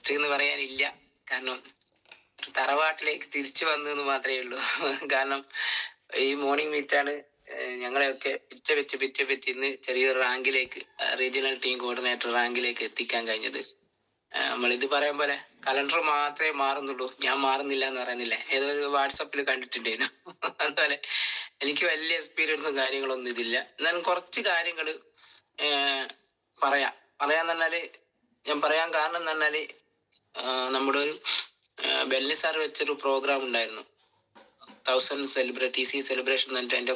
First എന്ന് പറയാനില്ല. കാരണം തറവാട്ടിലേക്ക് തിരിച്ചു വന്നു എന്ന് മാത്രമേ ഉള്ളൂ. കാരണം ഈ മോർണിംഗ് മീറ്റാണ് ഞങ്ങളെയൊക്കെ പിച്ച വെച്ച് ഇന്ന് ചെറിയൊരു റാങ്കിലേക്ക്, റീജിയണൽ ടീം കോർഡിനേറ്റർ റാങ്കിലേക്ക് എത്തിക്കാൻ കഴിഞ്ഞത്. നമ്മളിത് പറയാൻ പോലെ കലണ്ടർ മാത്രമേ മാറുന്നുള്ളൂ, ഞാൻ മാറുന്നില്ല എന്ന് പറയുന്നില്ലേ, ഏതൊരു വാട്സപ്പിൽ കണ്ടിട്ടുണ്ടായിരുന്നു. അതുപോലെ എനിക്ക് വലിയ എക്സ്പീരിയൻസും കാര്യങ്ങളൊന്നും ഇതില്ല. എന്നാലും കുറച്ച് കാര്യങ്ങൾ പറയാന്ന് പറഞ്ഞാല്, ഞാൻ പറയാൻ കാരണം എന്ന് പറഞ്ഞാല്, നമ്മുടെ ഒരു ബെല്ലി സാർ വെച്ചൊരു പ്രോഗ്രാം ഉണ്ടായിരുന്നു, 1000 സെലിബ്രിറ്റീസ് സെലിബ്രേഷൻ എന്നിട്ട് അതിന്റെ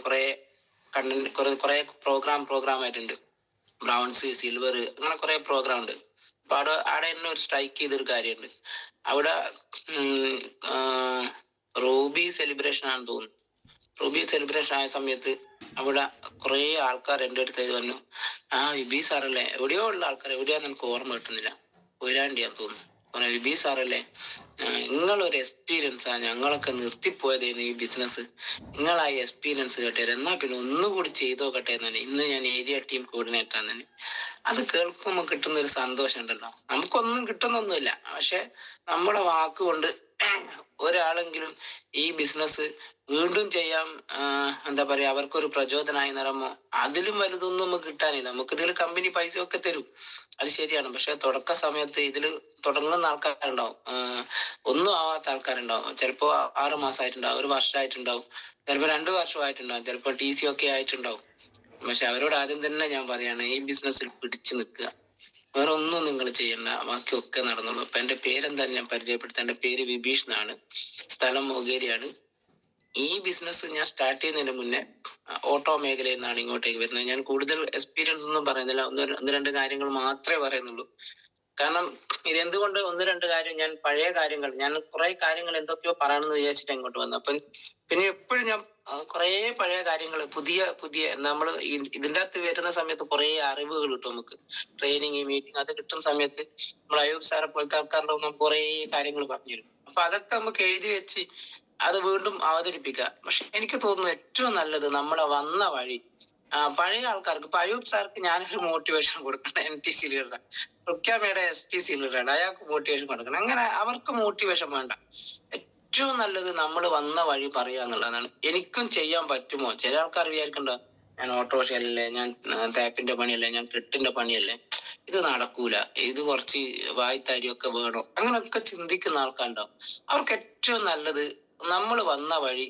കുറെ പ്രോഗ്രാം ആയിട്ടുണ്ട്. ബ്രൗൺസ്, സിൽവർ, അങ്ങനെ കുറെ പ്രോഗ്രാം ഉണ്ട്. അപ്പൊ അവിടെ തന്നെ ഒരു സ്ട്രൈക്ക് ചെയ്തൊരു കാര്യമുണ്ട്. അവിടെ റൂബി സെലിബ്രേഷൻ ആണെന്ന് തോന്നുന്നു. റൂബി സെലിബ്രേഷൻ ആയ സമയത്ത് അവിടെ കുറെ ആൾക്കാർ എൻ്റെ അടുത്ത് വന്നു, വിബി സാറല്ലേ, എവിടെയോ ഉള്ള ആൾക്കാർ, എവിടെയാന്ന് എനിക്ക് ഓർമ്മ കിട്ടുന്നില്ല, കൊയിലാണ്ടിയാന്ന് തോന്നുന്നു. വിബി സാറല്ലേ, നിങ്ങളൊരു എക്സ്പീരിയൻസാ ഞങ്ങളൊക്കെ നിർത്തിപ്പോയതേന്ന് ഈ ബിസിനസ്, നിങ്ങളാ എക്സ്പീരിയൻസ് കേട്ടേര്, എന്നാ പിന്നെ ഒന്നുകൂടി ചെയ്തോക്കട്ടെ എന്നാണ്. ഇന്ന് ഞാൻ ഏരിയ ടീം കോർഡിനേറ്റർ ആണെന്ന്. അത് കേൾക്കുമ്പോൾ കിട്ടുന്ന ഒരു സന്തോഷം ഉണ്ടല്ലോ, നമുക്കൊന്നും കിട്ടുന്നൊന്നുമില്ല, പക്ഷെ നമ്മളെ വാക്കുകൊണ്ട് ഒരാളെങ്കിലും ഈ ബിസിനസ് വീണ്ടും ചെയ്യാം, എന്താ പറയാ, അവർക്കൊരു പ്രചോദനമായി നിറമോ, അതിലും വലുതൊന്നും നമുക്ക് കിട്ടാനില്ല. നമുക്ക് ഇതിൽ കമ്പനി പൈസ ഒക്കെ തരും, അത് ശരിയാണ്. പക്ഷെ തുടക്ക സമയത്ത് ഇതിൽ തുടങ്ങുന്ന ആൾക്കാരുണ്ടാവും, ഒന്നും ആവാത്ത ആൾക്കാരുണ്ടാവും. ചിലപ്പോ 6 മാസമായിട്ടുണ്ടാവും, 1 വർഷമായിട്ടുണ്ടാവും, ചിലപ്പോ 2 വർഷമായിട്ടുണ്ടാവും, ചിലപ്പോ TC ഒക്കെ ആയിട്ടുണ്ടാവും. പക്ഷെ അവരോട് ആദ്യം തന്നെ ഞാൻ പറയാണ്, ഈ ബിസിനസ്സിൽ പിടിച്ചു നിൽക്കുക, വേറെ ഒന്നും നിങ്ങൾ ചെയ്യണ്ട, ബാക്കിയൊക്കെ നടന്നുള്ളൂ. അപ്പൊ എന്റെ പേരെന്തായാലും ഞാൻ പരിചയപ്പെടുത്താം. എന്റെ പേര് വിഭീഷ് എന്നാണ്, സ്ഥലം മൊകേരിയാണ്. ഈ ബിസിനസ് ഞാൻ സ്റ്റാർട്ട് ചെയ്യുന്നതിന് മുന്നേ ഓട്ടോ മേഖലയിൽ നിന്നാണ് ഇങ്ങോട്ടേക്ക് വരുന്നത്. ഞാൻ കൂടുതൽ എക്സ്പീരിയൻസ് ഒന്നും പറയുന്നില്ല, ഒന്ന് രണ്ട് കാര്യങ്ങൾ മാത്രമേ പറയുന്നുള്ളൂ. കാരണം ഇതെന്തുകൊണ്ട് 1-2 കാര്യം, ഞാൻ പഴയ കാര്യങ്ങൾ, ഞാൻ കുറെ കാര്യങ്ങൾ എന്തൊക്കെയോ പറയണമെന്ന് വിചാരിച്ചിട്ട് ഇങ്ങോട്ട് വന്നു. അപ്പം പിന്നെ എപ്പോഴും ഞാൻ കുറെ പഴയ കാര്യങ്ങൾ, പുതിയ നമ്മൾ ഇതിൻ്റെ അകത്ത് വരുന്ന സമയത്ത് കുറെ അറിവുകൾ കിട്ടും നമുക്ക്. ട്രെയിനിങ്, മീറ്റിംഗ് അത് കിട്ടുന്ന സമയത്ത് നമ്മൾ അയ്യൂബ് സാറെ പോലത്തെ ആൾക്കാരുടെ നമുക്ക് കുറെ കാര്യങ്ങൾ പറഞ്ഞു തരും. അപ്പൊ അതൊക്കെ നമുക്ക് എഴുതി വെച്ച് അത് വീണ്ടും അവതരിപ്പിക്കുക. പക്ഷെ എനിക്ക് തോന്നുന്നു ഏറ്റവും നല്ലത് നമ്മളെ വന്ന വഴി, പഴയ ആൾക്കാർക്ക്, ഇപ്പൊ അയ്യൂബ് സാർക്ക് ഞാനൊരു മോട്ടിവേഷൻ കൊടുക്കണം, NTC ലീഡറാണ്, റുക്യാമയുടെ STC ലീഡറാണ്, അയാൾക്ക് മോട്ടിവേഷൻ കൊടുക്കണം. അങ്ങനെ അവർക്ക് മോട്ടിവേഷൻ വേണ്ട. ഏറ്റവും നല്ലത് നമ്മൾ വന്ന വഴി പറയുക എന്നുള്ളതാണ്. എനിക്കും ചെയ്യാൻ പറ്റുമോ? ചില ആൾക്കാർ വിചാരിക്കണ്ട, ഞാൻ ഓട്ടോറിക്ഷയല്ലേ, ഞാൻ ടാപ്പിന്റെ പണിയല്ലേ, ഞാൻ കെട്ടിന്റെ പണിയല്ലേ, ഇത് നടക്കൂല, ഇത് കുറച്ച് വായ്ത്താരിയൊക്കെ വേണം, അങ്ങനെയൊക്കെ ചിന്തിക്കുന്ന ആൾക്കാരുണ്ടാവും. അവർക്ക് ഏറ്റവും നല്ലത് നമ്മൾ വന്ന വഴി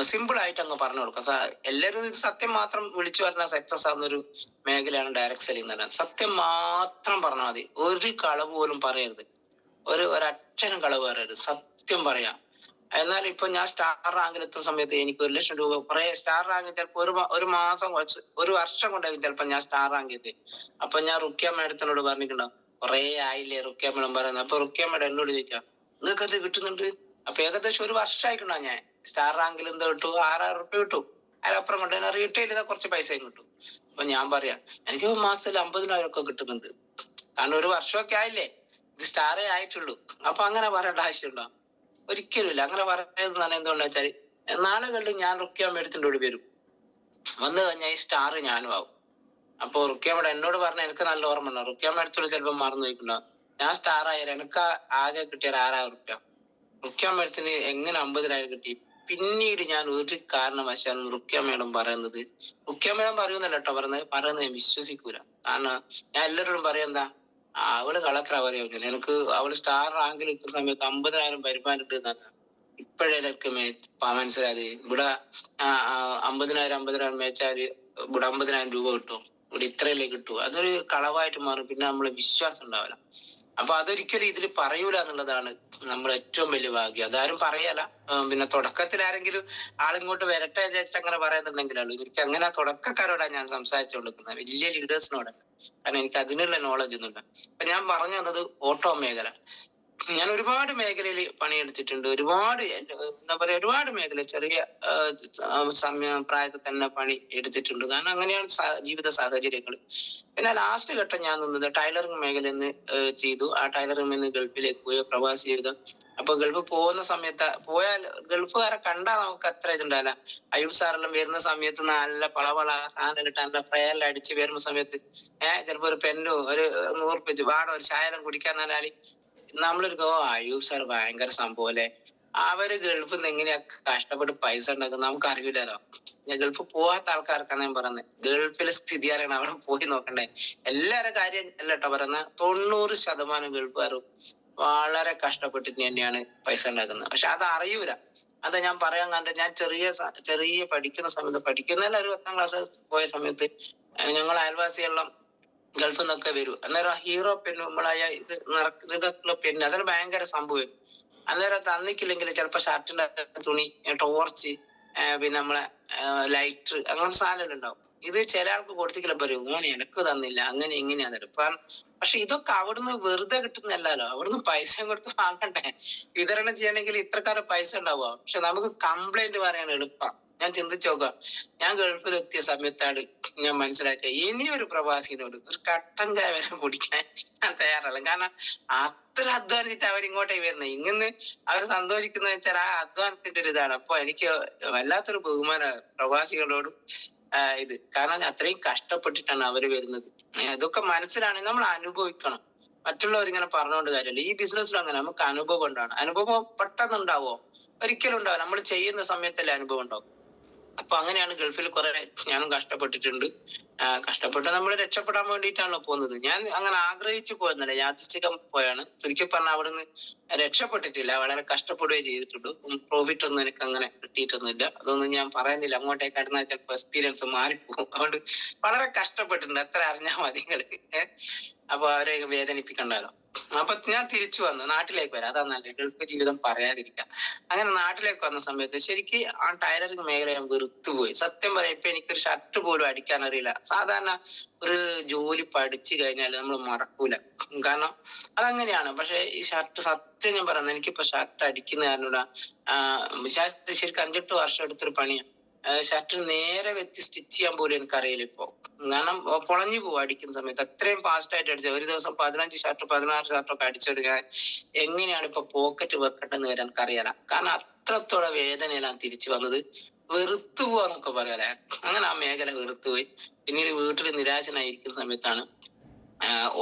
സിമ്പിൾ ആയിട്ട് അങ്ങ് പറഞ്ഞു കൊടുക്കാം. എല്ലാവരും ഇത് സത്യം മാത്രം വിളിച്ചു പറഞ്ഞാൽ സക്സസ് ആവുന്നൊരു മേഖലയാണ് ഡയറക്ട് സെല്ലിംഗ് എന്ന് പറയുന്നത്. സത്യം മാത്രം പറഞ്ഞാൽ മതി, ഒരു കളവ് പോലും പറയരുത്, ഒരക്ഷരം കളവ് പറയരുത്, സത്യം പറയാം. എന്നാൽ ഇപ്പൊ ഞാൻ സ്റ്റാർ റാങ്കിൽ എത്തുന്ന സമയത്ത് എനിക്ക് 1 ലക്ഷം രൂപ, കുറെ സ്റ്റാർ റാങ്ക് ചിലപ്പോ ഒരു മാസം, 1 വർഷം കൊണ്ടായിരിക്കും ചിലപ്പോ ഞാൻ സ്റ്റാർ റാങ്ക് എത്തി. അപ്പൊ ഞാൻ റുക്യ മേഡത്തിനോട് പറഞ്ഞിട്ടുണ്ടാവും, കുറെ ആയില്ലേ റുക്യ മേഡം പറയുന്നത്. അപ്പൊ റുക്യ മേഡം എന്നോട് ചോദിക്കാം, നിങ്ങൾക്ക് അത് കിട്ടുന്നുണ്ട്? അപ്പൊ ഏകദേശം 1 വർഷമായിട്ടുണ്ടാവും ഞാൻ സ്റ്റാർ റാങ്കിൽ എന്താ കിട്ടു, 6000 റുപ്യ കിട്ടും, അതിലപ്പുറം കൊണ്ട് തന്നെ റീറ്റെയിൽ ചെയ്താൽ കുറച്ച് പൈസയും കിട്ടും. അപ്പൊ ഞാൻ പറയാം, എനിക്ക് മാസത്തിൽ 50,000 ഒക്കെ കിട്ടുന്നുണ്ട്, കാരണം 1 വർഷമൊക്കെ ആയില്ലേ, ഇത് സ്റ്റാറേ ആയിട്ടുള്ളൂ. അപ്പൊ അങ്ങനെ പറയേണ്ട ആവശ്യമുണ്ടോ? ഒരിക്കലുമില്ല. അങ്ങനെ പറയുന്നത് തന്നെ എന്തുകൊണ്ടാ വെച്ചാല്, നാളുകളിൽ ഞാൻ റുക്യ മേഡത്തിന്റെ കൂടെ വരും, വന്നു കഴിഞ്ഞാൽ ഈ സ്റ്റാർ ഞാനും ആവും. അപ്പൊ റുക്യ മേഡം എന്നോട് പറഞ്ഞ എനിക്ക് നല്ല ഓർമ്മ ഉണ്ടാവും, റുക്യ മേഡത്തോട് ചിലപ്പോൾ മറന്നു പോയിട്ടുണ്ടാവും, ഞാൻ സ്റ്റാർ ആയാലും എനിക്ക് ആകെ കിട്ടിയ 6000 റുപ്യ, റുക്യ മേഡത്തിന് എങ്ങനെ 50,000 കിട്ടി? പിന്നീട് ഞാൻ ഒരു കാരണവശാലും റുക്യ മേഡം പറയുന്നത്, റുക്യ മേഡം പറയുന്നല്ല കേട്ടോ പറയുന്നത് ഞാൻ വിശ്വസിക്കൂല. കാരണം ഞാൻ എല്ലാവരോടും എന്താ, അവള് കളക്ടർ പറയാ, എനിക്ക് അവള് സ്റ്റാർ റാങ്കിൽ നിൽക്കുന്ന സമയത്ത് 50,000 വരുമാനം ഉണ്ട്. ഇപ്പോഴേ എനിക്ക് മനസ്സിലായത്, ഇവിടെ 50,000 മേച്ചാല് ഇവിടെ 50,000 രൂപ കിട്ടും, ഇവിടെ ഇത്രയല്ലേ കിട്ടൂ. അതൊരു കളവായിട്ട് മാറും, പിന്നെ നമ്മളെ വിശ്വാസം ഉണ്ടാവില്ല. അപ്പൊ അതൊരിക്കലും ഇതിൽ പറയൂല എന്നുള്ളതാണ് നമ്മൾ ഏറ്റവും വലിയ ഭാഗ്യം. അതാരും പറയല. പിന്നെ തുടക്കത്തിൽ ആരെങ്കിലും ആളിങ്ങോട്ട് വരട്ടെ വിചാരിച്ചിട്ട് അങ്ങനെ പറയുന്നുണ്ടെങ്കിലുള്ളൂ. എനിക്ക് അങ്ങനെ തുടക്കക്കാരോടാണ് ഞാൻ സംസാരിച്ചു കൊടുക്കുന്നത്, വലിയ ലീഡേഴ്സിനോട്. കാരണം എനിക്ക് അതിനുള്ള നോളജ് ഒന്നുമില്ല. അപ്പൊ ഞാൻ പറഞ്ഞു തന്നത് ഓട്ടോ മേഖല. ഞാൻ ഒരുപാട് മേഖലയിൽ പണിയെടുത്തിട്ടുണ്ട്, ഒരുപാട് മേഖല, ചെറിയ പ്രായത്തിൽ തന്നെ പണി എടുത്തിട്ടുണ്ട്. കാരണം അങ്ങനെയാണ് ജീവിത സാഹചര്യങ്ങൾ. പിന്നെ ലാസ്റ്റ് ഘട്ടം ഞാൻ നിന്നത് ടൈലറിംഗ് മേഖലയിൽ നിന്ന് ചെയ്തു. ആ ടൈലറിംഗ് നിന്ന് ഗൾഫിലേക്ക് പോയി പ്രവാസി ജീവിതം. അപ്പൊ ഗൾഫ് പോകുന്ന സമയത്ത് പോയാൽ ഗൾഫുകാരെ കണ്ടാൽ നമുക്ക് അത്ര ഇതുണ്ടാവില്ല. അയ്യൂബ് സാറെല്ലാം വരുന്ന സമയത്ത് നല്ല പളവള സാധനം ഇട്ട് നല്ല ഫ്രയൽ അടിച്ച് വരുന്ന സമയത്ത് ചിലപ്പോ ഒരു പെന്നോ ഒരു 100 രൂപ വാടോ ഒരു ചായലും കുടിക്കാൻ തന്നാല് നമ്മളൊരു അയ്യൂബ് സാർ ഭയങ്കര സംഭവം അല്ലെ, അവര് ഗൾഫിൽ നിന്ന് എങ്ങനെയാ കഷ്ടപ്പെട്ട് പൈസ ഉണ്ടാക്കുന്നത് നമുക്ക് അറിയില്ലല്ലോ. ഞാൻ ഗൾഫിൽ പോവാത്ത ആൾക്കാർക്കാണ് ഞാൻ പറയുന്നത്. ഗൾഫിലെ സ്ഥിതി അറിയണം, അവിടെ പോയി നോക്കണ്ടേ. എല്ലാവരുടെ കാര്യം അല്ല കേട്ടോ പറയുന്നത്. 90% ഗൾഫുകാരും വളരെ കഷ്ടപ്പെട്ടിട്ട് തന്നെയാണ് പൈസ ഉണ്ടാക്കുന്നത്. പക്ഷെ അത് അറിയൂല. അതാ ഞാൻ പറയാൻ കണ്ടത്. ഞാൻ ചെറിയ പഠിക്കുന്ന സമയത്ത്, പഠിക്കുന്നതിൽ ഒരു 10ാം ക്ലാസ് പോയ സമയത്ത് ഞങ്ങൾ അയൽവാസിയെല്ലാം ഗൾഫിൽ നിന്നൊക്കെ വരും. അന്നേരം ഹീറോ പെണ്ണ് നമ്മളായ ഇതൊക്കെ പെണ്ണ് അതൊരു ഭയങ്കര സംഭവം. അന്നേരം തന്നിക്കില്ലെങ്കിൽ ചിലപ്പോ ഷർട്ടിന്റെ തുണി, ടോർച്ച്, പിന്നെ നമ്മളെ ലൈറ്റർ, അങ്ങനത്തെ സാധനം ഉണ്ടാവും. ഇത് ചില ആൾക്ക് കൊടുത്തിക്കില്ല, പറയും മോനെ എനക്ക് തന്നില്ല, അങ്ങനെ ഇങ്ങനെയാന്ന് ഇപ്പം. പക്ഷെ ഇതൊക്കെ അവിടുന്ന് വെറുതെ കിട്ടുന്നല്ലോ, അവിടുന്ന് പൈസ കൊടുത്ത് വാങ്ങണ്ടേ. വിതരണം ചെയ്യണമെങ്കിൽ ഇത്രക്കാരെ പൈസ ഉണ്ടാവുക. പക്ഷെ നമുക്ക് കംപ്ലൈന്റ് പറയാൻ എളുപ്പം. ഞാൻ ചിന്തിച്ചു നോക്കാം, ഞാൻ ഗൾഫിൽ എത്തിയ സമയത്താണ് ഞാൻ മനസ്സിലാക്കിയ ഇനിയൊരു പ്രവാസിനോട് ഒരു കട്ടൻ ചായ വരെ കുടിക്കാൻ ഞാൻ തയ്യാറല്ല. കാരണം അത്ര അധ്വാനിച്ചിട്ട് അവരിങ്ങോട്ടേക്ക് വരുന്നത്. ഇങ്ങനെ അവർ സന്തോഷിക്കുന്ന വെച്ചാൽ ആ അധ്വാനത്തിന്റെ ഒരു ഇതാണ്. അപ്പൊ എനിക്ക് വല്ലാത്തൊരു ബഹുമാന പ്രവാസികളോടും ഇത്. കാരണം അത്രയും കഷ്ടപ്പെട്ടിട്ടാണ് അവര് വരുന്നത്. ഇതൊക്കെ മനസ്സിലാണെങ്കിൽ നമ്മൾ അനുഭവിക്കണം. മറ്റുള്ളവർ ഇങ്ങനെ പറഞ്ഞുകൊണ്ട് കാര്യമില്ല. ഈ ബിസിനസ്സിലും അങ്ങനെ നമുക്ക് അനുഭവം ഉണ്ടാവണം. അനുഭവം പെട്ടെന്ന് ഉണ്ടാവോ? ഒരിക്കലും ഉണ്ടാവും. നമ്മൾ ചെയ്യുന്ന സമയത്തല്ലേ അനുഭവം ഉണ്ടാവും. അപ്പൊ അങ്ങനെയാണ് ഗൾഫിൽ കുറെ ഞാനും കഷ്ടപ്പെട്ടിട്ടുണ്ട്. കഷ്ടപ്പെട്ട് നമ്മൾ രക്ഷപ്പെടാൻ വേണ്ടിയിട്ടാണല്ലോ പോകുന്നത്. ഞാൻ അങ്ങനെ ആഗ്രഹിച്ചു പോയെന്നല്ല, യാദൃശ്ചികം പോയാണ്. ചുരുക്കി പറഞ്ഞാൽ അവിടുന്ന് രക്ഷപ്പെട്ടിട്ടില്ല, വളരെ കഷ്ടപ്പെടുകയും ചെയ്തിട്ടുണ്ട്. പ്രോഫിറ്റ് ഒന്നും എനിക്ക് അങ്ങനെ കിട്ടിയിട്ടൊന്നുമില്ല. അതൊന്നും ഞാൻ പറയുന്നില്ല, അങ്ങോട്ടേക്ക് കടന്നാൽ ചിലപ്പോൾ എക്സ്പീരിയൻസ് മാറിപ്പോകും. അതുകൊണ്ട് വളരെ കഷ്ടപ്പെട്ടിട്ടുണ്ട്, എത്ര അറിഞ്ഞാൽ മതി നിങ്ങൾക്ക്. അപ്പൊ അവരെ വേദനിപ്പിക്കണ്ടല്ലോ. അപ്പൊ ഞാൻ തിരിച്ചു വന്നു, നാട്ടിലേക്ക് വരാം. അതാ നല്ല ഗൾഫ് ജീവിതം പറയാതിരിക്കാം. അങ്ങനെ നാട്ടിലേക്ക് വന്ന സമയത്ത് ശരിക്ക് ആ ടൈലറിംഗ് മേഖല ഞാൻ വെറുത്തുപോയി. സത്യം പറയാം, ഇപ്പൊ എനിക്കൊരു ഷർട്ട് പോലും അടിക്കാൻ അറിയില്ല. സാധാരണ ഒരു ജോലി പഠിച്ചു കഴിഞ്ഞാൽ നമ്മൾ മറക്കൂല, കാരണം അതങ്ങനെയാണ്. പക്ഷെ ഈ ഷർട്ട്, സത്യം ഞാൻ പറയുന്നത്, എനിക്കിപ്പോ ഷർട്ട് അടിക്കുന്ന കാരണൂടാ ഷർട്ട് ശരിക്കും 5-8 വർഷം എടുത്തൊരു പണിയാണ്. ഷർട്ട് നേരെ വെച്ച് സ്റ്റിച്ച് ചെയ്യാൻ പോലും എനിക്കറിയില്ല ഇപ്പൊ. കാരണം പൊളഞ്ഞു പോകും അടിക്കുന്ന സമയത്ത്. അത്രയും ഫാസ്റ്റ് ആയിട്ട് അടിച്ചത്. ഒരു ദിവസം 15 ഷർട്ട് 16 ഷർട്ടൊക്കെ അടിച്ചെടുക്കാൻ എങ്ങനെയാണ് ഇപ്പൊ പോക്കറ്റ് വെക്കട്ടെന്ന് വരെ എനിക്കറിയാല. കാരണം അത്രത്തോളം വേദനയിലാണ് തിരിച്ചു വന്നത്. വെറുത്തു പോവാന്നൊക്കെ പറയാലേ, അങ്ങനെ ആ മേഖല വെറുത്തുപോയി. പിന്നീട് വീട്ടിൽ നിരാശനായിരിക്കുന്ന സമയത്താണ്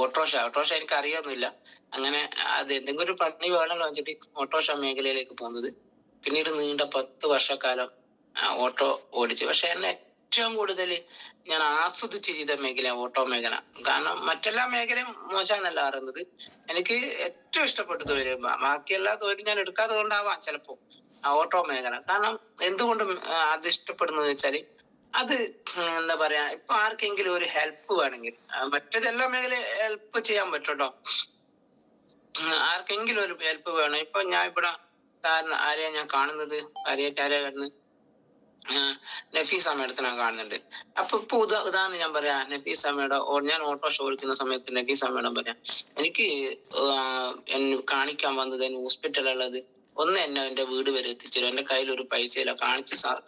ഓട്ടോറിക്ഷ എനിക്ക് അറിയൊന്നുമില്ല. അങ്ങനെ അത് എന്തെങ്കിലും ഒരു പണി വേണമല്ലോ വെച്ചിട്ട് ഓട്ടോറിക്ഷ മേഖലയിലേക്ക് പോകുന്നത്. പിന്നീട് നീണ്ട 10 വർഷക്കാലം ഓട്ടോ ഓടിച്ചു. പക്ഷെ എന്നെ ഏറ്റവും കൂടുതൽ ഞാൻ ആസ്വദിച്ച് ചെയ്ത മേഖല ഓട്ടോ മേഖല. കാരണം മറ്റെല്ലാ മേഖലയും മോശമെന്നല്ല പറയുന്നത്. എനിക്ക് ഏറ്റവും ഇഷ്ടപ്പെട്ട തൊഴിൽ, ബാക്കി എല്ലാ തൊഴിലും ഞാൻ എടുക്കാതെ കൊണ്ടാവാം ചിലപ്പോ ഓട്ടോ മേഖല. കാരണം എന്തുകൊണ്ടും അത് ഇഷ്ടപ്പെടുന്നത് വെച്ചാല് അത് എന്താ പറയാ, ഇപ്പൊ ആർക്കെങ്കിലും ഒരു ഹെൽപ്പ് വേണമെങ്കിൽ, മറ്റേതെല്ലാ മേഖല ഹെൽപ്പ് ചെയ്യാൻ പറ്റും. ആർക്കെങ്കിലും ഒരു ഹെൽപ്പ് വേണം. ഇപ്പൊ ഞാൻ ഇവിടെ ആരെയാ ഞാൻ കാണുന്നത്, ആരെയാ കാണുന്നത്, നഫീസ് അമ്മയുടെ കാണുന്നുണ്ട്. അപ്പൊ ഇപ്പൊ ഉദാഹരണം ഞാൻ പറയാ, നഫീസ് അമ്മയുടെ ഞാൻ ഓട്ടോറിക്ഷ ഓടിക്കുന്ന സമയത്ത് നഫീസ് അമ്മയുടെ പറയാം, എനിക്ക് കാണിക്കാൻ വന്നത് ഹോസ്പിറ്റലുള്ളത് ഒന്ന് എന്നെ എന്റെ വീട് വരെ എത്തിച്ചു. എന്റെ കയ്യിൽ ഒരു പൈസയില്ല.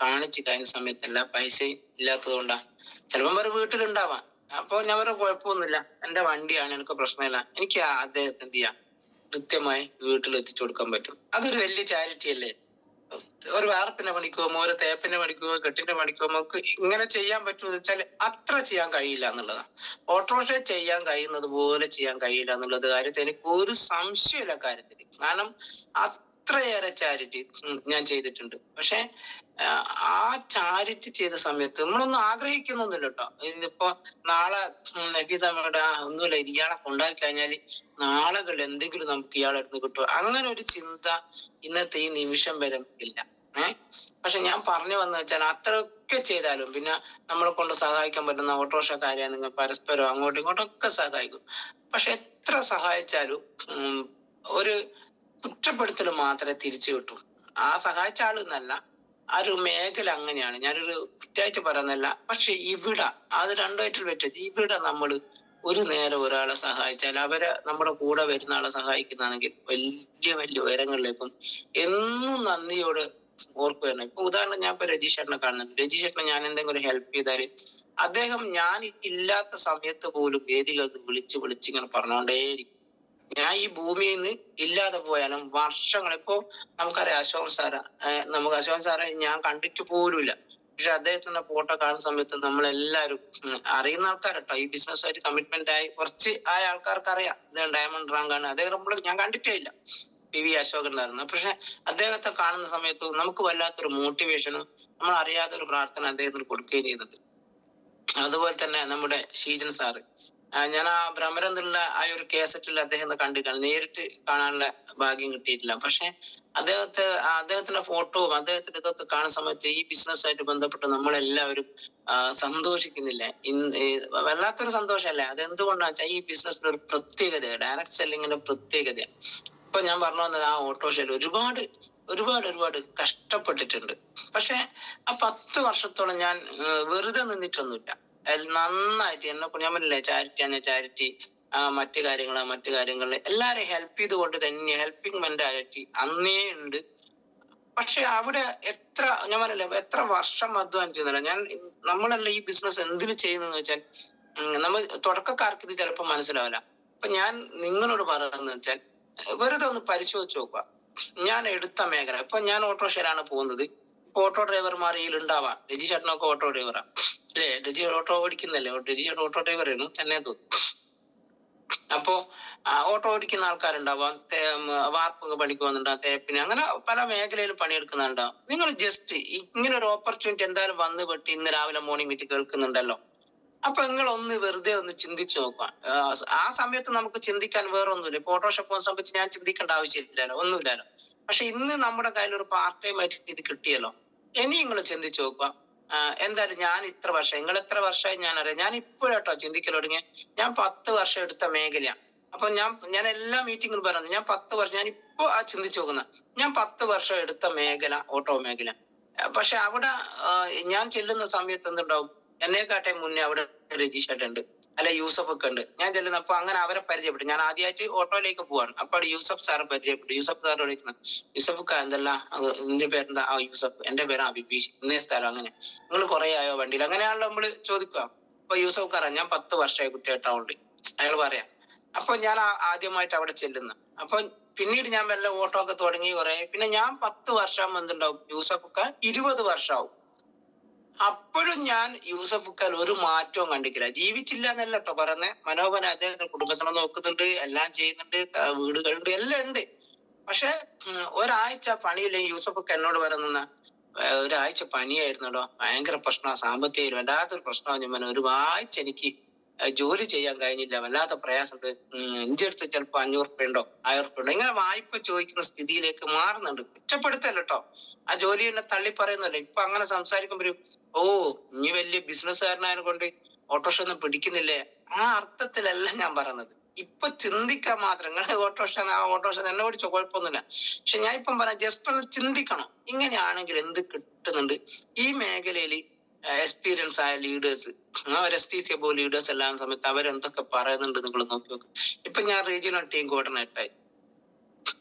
കാണിച്ച് കഴിഞ്ഞ സമയത്തല്ല, പൈസ ഇല്ലാത്തത് കൊണ്ടാ. ചിലപ്പം വേറെ വീട്ടിലുണ്ടാവാം. അപ്പൊ ഞാൻ വേറെ കുഴപ്പമൊന്നുമില്ല, എന്റെ വണ്ടിയാണ്, എനിക്ക് പ്രശ്നമില്ല. എനിക്ക് അദ്ദേഹത്തെ എന്ത് ചെയ്യാം, കൃത്യമായി വീട്ടിൽ എത്തിച്ചു കൊടുക്കാൻ പറ്റും. അതൊരു വലിയ ചാരിറ്റി അല്ലേ. ഒരു വാർപ്പിന്റെ പണിക്കോ, ഒരു തേപ്പിന്റെ പണിക്കോ, കെട്ടിന്റെ പണിക്കോ നമുക്ക് ഇങ്ങനെ ചെയ്യാൻ പറ്റുമെന്ന് വെച്ചാൽ അത്ര ചെയ്യാൻ കഴിയില്ല എന്നുള്ളതാണ്. ഓട്ടോറിക്ഷ ചെയ്യാൻ കഴിയുന്നത് പോലെ ചെയ്യാൻ കഴിയില്ല എന്നുള്ളത് കാര്യത്തിൽ എനിക്ക് ഒരു സംശയമില്ല കാര്യത്തിൽ. കാരണം അത്രയേറെ ചാരിറ്റി ഞാൻ ചെയ്തിട്ടുണ്ട്. പക്ഷെ ആ ചാരിറ്റി ചെയ്ത സമയത്ത് നമ്മളൊന്നും ആഗ്രഹിക്കുന്നൊന്നുമില്ല കേട്ടോ. ഇതിപ്പോ നാളെ നഫീസമ്മയുടെ ഒന്നുമില്ല, ഇത് ഇയാളെ കൊണ്ടാക്കി കഴിഞ്ഞാല് നാളുകളിൽ എന്തെങ്കിലും നമുക്ക് ഇയാളെ അടുത്ത് കിട്ടുമോ, അങ്ങനെ ഒരു ചിന്ത ഇന്നത്തെ ഈ നിമിഷം വരെ ഇല്ല. പക്ഷെ ഞാൻ പറഞ്ഞു വന്നു വെച്ചാൽ അത്രയൊക്കെ ചെയ്താലും പിന്നെ നമ്മളെ കൊണ്ട് സഹായിക്കാൻ പറ്റുന്ന ഓട്ടോറിക്ഷക്കാരെയാണെങ്കിൽ പരസ്പരം അങ്ങോട്ടും ഇങ്ങോട്ടും ഒക്കെ സഹായിക്കും. പക്ഷെ എത്ര സഹായിച്ചാലും ഒരു കുറ്റപ്പെടുത്തൽ മാത്രമേ തിരിച്ചു കിട്ടൂ. ആ സഹായിച്ച ആളെന്നല്ല, ആ ഒരു മേഖല അങ്ങനെയാണ്. ഞാനൊരു കുറ്റായിട്ട് പറയുന്നല്ല. പക്ഷെ ഇവിടെ അത് രണ്ടുമായിട്ട് പറ്റത്. ഇവിടെ നമ്മൾ ഒരു നേരം ഒരാളെ സഹായിച്ചാൽ അവരെ നമ്മുടെ കൂടെ വരുന്ന ആളെ സഹായിക്കുന്നതാണെങ്കിൽ വലിയ വലിയ ഉയരങ്ങളിലേക്കും എന്നും നന്ദിയോട് ഓർക്കുകയാണ്. ഇപ്പൊ ഉദാഹരണം, ഞാൻ ഇപ്പൊ രജീഷ് ചേട്ടനെ കാണുന്നുണ്ട്. രജീഷ് ചേട്ടനെ ഞാൻ എന്തെങ്കിലും ഹെൽപ്പ് ചെയ്താല് അദ്ദേഹം ഞാൻ ഇല്ലാത്ത സമയത്ത് പോലും വേദികൾക്ക് വിളിച്ച് ഇങ്ങനെ പറഞ്ഞുകൊണ്ടേയിരിക്കും. ഞാൻ ഈ ഭൂമിയിൽ നിന്ന് ഇല്ലാതെ പോയാലും വർഷങ്ങൾ, ഇപ്പോ നമുക്കറിയാം അശോകൻ സാറ് ഞാൻ കണ്ടിട്ട് പോലുമില്ല. പക്ഷെ അദ്ദേഹത്തിന്റെ ഫോട്ടോ കാണുന്ന സമയത്ത് നമ്മളെല്ലാവരും അറിയുന്ന ആൾക്കാരട്ടോ, ഈ ബിസിനസ്സുമായിട്ട് കമ്മിറ്റ്മെന്റ് ആയി കുറച്ച് ആയ ആൾക്കാർക്ക് അറിയാം അദ്ദേഹം ഡയമണ്ട് റാങ്ക് ആണ്. അദ്ദേഹം നമ്മൾ ഞാൻ കണ്ടിട്ടേ ഇല്ല, പി വി അശോകൻ ഉണ്ടായിരുന്നു. പക്ഷെ അദ്ദേഹത്തെ കാണുന്ന സമയത്ത് നമുക്ക് വല്ലാത്തൊരു മോട്ടിവേഷനും നമ്മൾ അറിയാത്ത ഒരു പ്രാർത്ഥന അദ്ദേഹത്തിന് കൊടുക്കുകയും ചെയ്തത്. അതുപോലെ തന്നെ നമ്മുടെ ഷീജൻ സാറ്, ഞാൻ ആ ഭ്രമരന്നുള്ള ആ ഒരു കേസറ്റിൽ അദ്ദേഹത്തെ കണ്ടിട്ടാണ്, നേരിട്ട് കാണാനുള്ള ഭാഗ്യം കിട്ടിയിട്ടില്ല. പക്ഷെ അദ്ദേഹത്തിന്റെ ഫോട്ടോവും അദ്ദേഹത്തിന്റെ ഇതൊക്കെ കാണുന്ന സമയത്ത് ഈ ബിസിനസ്സുമായിട്ട് ബന്ധപ്പെട്ട് നമ്മളെല്ലാവരും സന്തോഷിക്കുന്നില്ലേ? വല്ലാത്തൊരു സന്തോഷമല്ലേ? അതെന്തുകൊണ്ടാന്ന് വെച്ചാൽ ഈ ബിസിനസ്സിന്റെ ഒരു പ്രത്യേകത, ഡയറക്ട് സെല്ലിങ്ങിന്റെ പ്രത്യേകത. ഇപ്പൊ ഞാൻ പറഞ്ഞു വന്നത്, ആ ഓട്ടോറിക്ഷയിൽ ഒരുപാട് ഒരുപാട് ഒരുപാട് കഷ്ടപ്പെട്ടിട്ടുണ്ട്. പക്ഷെ ആ 10 വർഷത്തോളം ഞാൻ വെറുതെ നിന്നിട്ടൊന്നുമില്ല. നന്നായിട്ട് എന്നെ കൊണ്ട്, ഞാൻ പറഞ്ഞില്ലേ ചാരിറ്റി, മറ്റു കാര്യങ്ങൾ എല്ലാരെയും ഹെൽപ്പ് ചെയ്തുകൊണ്ട് തന്നെ, ഹെൽപ്പിംഗ് മെന്റാലിറ്റി അന്നേ ഉണ്ട്. പക്ഷെ അവിടെ ഞാൻ പറഞ്ഞില്ലേ എത്ര വർഷം അധ്വാനിച്ചിരുന്നില്ല ഞാൻ. നമ്മളല്ല ഈ ബിസിനസ് എന്തിനു ചെയ്യുന്നതെന്ന് വെച്ചാൽ, നമ്മൾ തുടക്കക്കാർക്ക് ഇത് ചിലപ്പോൾ മനസ്സിലാവില്ല. അപ്പൊ ഞാൻ നിങ്ങളോട് പറയുന്നത് വെച്ചാൽ, വെറുതെ ഒന്ന് പരിശോധിച്ച് നോക്കുക. ഞാൻ എടുത്ത മേഖല, ഇപ്പൊ ഞാൻ ഓട്ടോറിക്ഷയിലാണ് പോകുന്നത്. ഓട്ടോ ഡ്രൈവർമാർ ഉണ്ടാവാം. രജി ചേട്ടനൊക്കെ ഓട്ടോ ഡ്രൈവറാ അല്ലേ? രജി ഓട്ടോ ഓടിക്കുന്നല്ലേ? രജി ചേട്ടൻ ഓട്ടോ ഡ്രൈവർ ആയിരുന്നു, തന്നെ തോന്നുന്നു. അപ്പോ ഓട്ടോ ഓടിക്കുന്ന ആൾക്കാരുണ്ടാവാം, വാർപ്പൊക്കെ പണിക്ക് വന്നിട്ടുണ്ടാവും, തേപ്പിന്, അങ്ങനെ പല മേഖലയിൽ പണിയെടുക്കുന്നുണ്ടാവും. നിങ്ങൾ ജസ്റ്റ് ഇങ്ങനെ ഒരു ഓപ്പർച്യൂണിറ്റി എന്തായാലും വന്നു പെട്ട് ഇന്ന് രാവിലെ മോർണിംഗ് മീറ്റ് കേൾക്കുന്നുണ്ടല്ലോ. അപ്പൊ നിങ്ങൾ ഒന്ന് വെറുതെ ഒന്ന് ചിന്തിച്ചു നോക്കാം. ആ സമയത്ത് നമുക്ക് ചിന്തിക്കാൻ വേറെ ഒന്നുമില്ല. ഇപ്പൊ ഓട്ടോഷോപ്പ് പോകുന്ന സമയത്ത് ഞാൻ ചിന്തിക്കേണ്ട ആവശ്യമില്ലല്ലോ, ഒന്നുമില്ലല്ലോ. പക്ഷെ ഇന്ന് നമ്മുടെ കയ്യിൽ ഒരു പാർട്ട് ടൈം ആയിട്ട് ഇത് കിട്ടിയല്ലോ. ഇനി നിങ്ങൾ ചിന്തിച്ചു നോക്കുക. എന്തായാലും ഞാൻ ഇത്ര വർഷം, നിങ്ങൾ എത്ര വർഷമായി ഞാൻ അറിയാം. ഞാൻ ഇപ്പോഴാട്ടോ ചിന്തിക്കൽ തുടങ്ങിയ. ഞാൻ 10 വർഷം എടുത്ത മേഖലയാണ്. അപ്പൊ ഞാൻ എല്ലാ മീറ്റിങ്ങിലും പറയുന്നത്, ഞാൻ 10 വർഷം, ഞാൻ ഇപ്പൊ ചിന്തിച്ചു നോക്കുന്ന, ഞാൻ 10 വർഷം എടുത്ത മേഖല ഓട്ടോ മേഖല. പക്ഷെ അവിടെ ഞാൻ ചെല്ലുന്ന സമയത്ത് എന്തുണ്ടാവും, എന്നെക്കാട്ടെ മുന്നേ അവിടെ രജീഷേട്ടുണ്ട്, അല്ലെ യൂസഫ് ഒക്കെ ഉണ്ട്. ഞാൻ ചെല്ലുന്നപ്പോ അങ്ങനെ അവരെ പരിചയപ്പെട്ടു. ഞാൻ ആദ്യമായിട്ട് ഓട്ടോയിലേക്ക് പോവാണ്. അപ്പൊ അവിടെ യൂസഫ് സാറ് പരിചയപ്പെട്ടു. യൂസഫ് സാറ് വിളിക്കുന്ന, യൂസഫ് എന്തെല്ലാം, നിന്റെ പേരെന്താ? ആ യൂസഫ്. എന്റെ പേരാ വിബീഷ്, ഇന്നേ സ്ഥലം. അങ്ങനെ നിങ്ങൾ കുറെ ആയോ വണ്ടിയിൽ? അങ്ങനെയാണല്ലോ നമ്മള് ചോദിക്കുക. അപ്പൊ യൂസഫ് കാരാ, ഞാൻ 10 വർഷമായി കുട്ടിയേട്ടാവുണ്ട്, അയാൾ പറയാം. അപ്പൊ ഞാൻ ആദ്യമായിട്ട് അവിടെ ചെല്ലുന്ന. അപ്പൊ പിന്നീട് ഞാൻ വല്ല ഓട്ടോ ഒക്കെ തുടങ്ങി കുറെ. പിന്നെ ഞാൻ 10 വർഷം എന്തുണ്ടാവും, യൂസഫൊക്കെ 20 വർഷമാവും. അപ്പോഴും ഞാൻ യൂസഫുക്കാൽ ഒരു മാറ്റവും കണ്ടിട്ടില്ല. ജീവിച്ചില്ല എന്നല്ല കേട്ടോ പറയുന്നത്. മനോഹരൻ അദ്ദേഹത്തിന്റെ കുടുംബത്തിനെ നോക്കുന്നുണ്ട്, എല്ലാം ചെയ്യുന്നുണ്ട്, വീടുകളുണ്ട്, എല്ലാം ഉണ്ട്. പക്ഷെ ഒരാഴ്ച പണിയില്ലെങ്കിൽ യൂസഫൊക്കെ എന്നോട് പറയുന്ന, ഒരാഴ്ച പനിയായിരുന്നല്ലോ, ഭയങ്കര പ്രശ്നമാണ്, സാമ്പത്തിക വല്ലാത്തൊരു പ്രശ്നമാണ്. ഞാൻ ഒരു ആഴ്ച എനിക്ക് ജോലി ചെയ്യാൻ കഴിഞ്ഞില്ല, വല്ലാത്ത പ്രയാസമുണ്ട്. എന്റെ അടുത്ത് ചിലപ്പോ 500 റുപ്യ ഉണ്ടോ 1000 റുപ്യ ഉണ്ടോ, ഇങ്ങനെ വായ്പ ചോദിക്കുന്ന സ്ഥിതിയിലേക്ക് മാറുന്നുണ്ട്. കുറ്റപ്പെടുത്തല്ലോ കേട്ടോ, ആ ജോലി എന്നെ തള്ളി പറയുന്നല്ലോ. ഇപ്പൊ അങ്ങനെ സംസാരിക്കുമ്പോഴും, ഓ ഇനി വലിയ ബിസിനസ്സുകാരനായത് കൊണ്ട് ഓട്ടോറിക്ഷ ഒന്നും പിടിക്കുന്നില്ലേ, ആ അർത്ഥത്തിലല്ല ഞാൻ പറയുന്നത്. ഇപ്പൊ ചിന്തിക്കാൻ മാത്രം. നിങ്ങളെ ഓട്ടോറിക്ഷ തന്നെ ഓടിച്ചോ, കുഴപ്പമൊന്നുമില്ല. പക്ഷെ ഞാൻ ഇപ്പം പറയാം, ജസ്റ്റ് ഒന്ന് ചിന്തിക്കണം. ഇങ്ങനെയാണെങ്കിൽ എന്ത് കിട്ടുന്നുണ്ട് ഈ മേഖലയിൽ? എക്സ്പീരിയൻസ് ആയ ലീഡേഴ്സ്, STC അബോ ലീഡേഴ്സ് എല്ലാം സമയത്ത് അവരെന്തൊക്കെ പറയുന്നുണ്ട് നിങ്ങൾ നോക്കി നോക്ക്. ഇപ്പൊ ഞാൻ റീജിയണൽ ടീം കോർഡിനേറ്ററായി.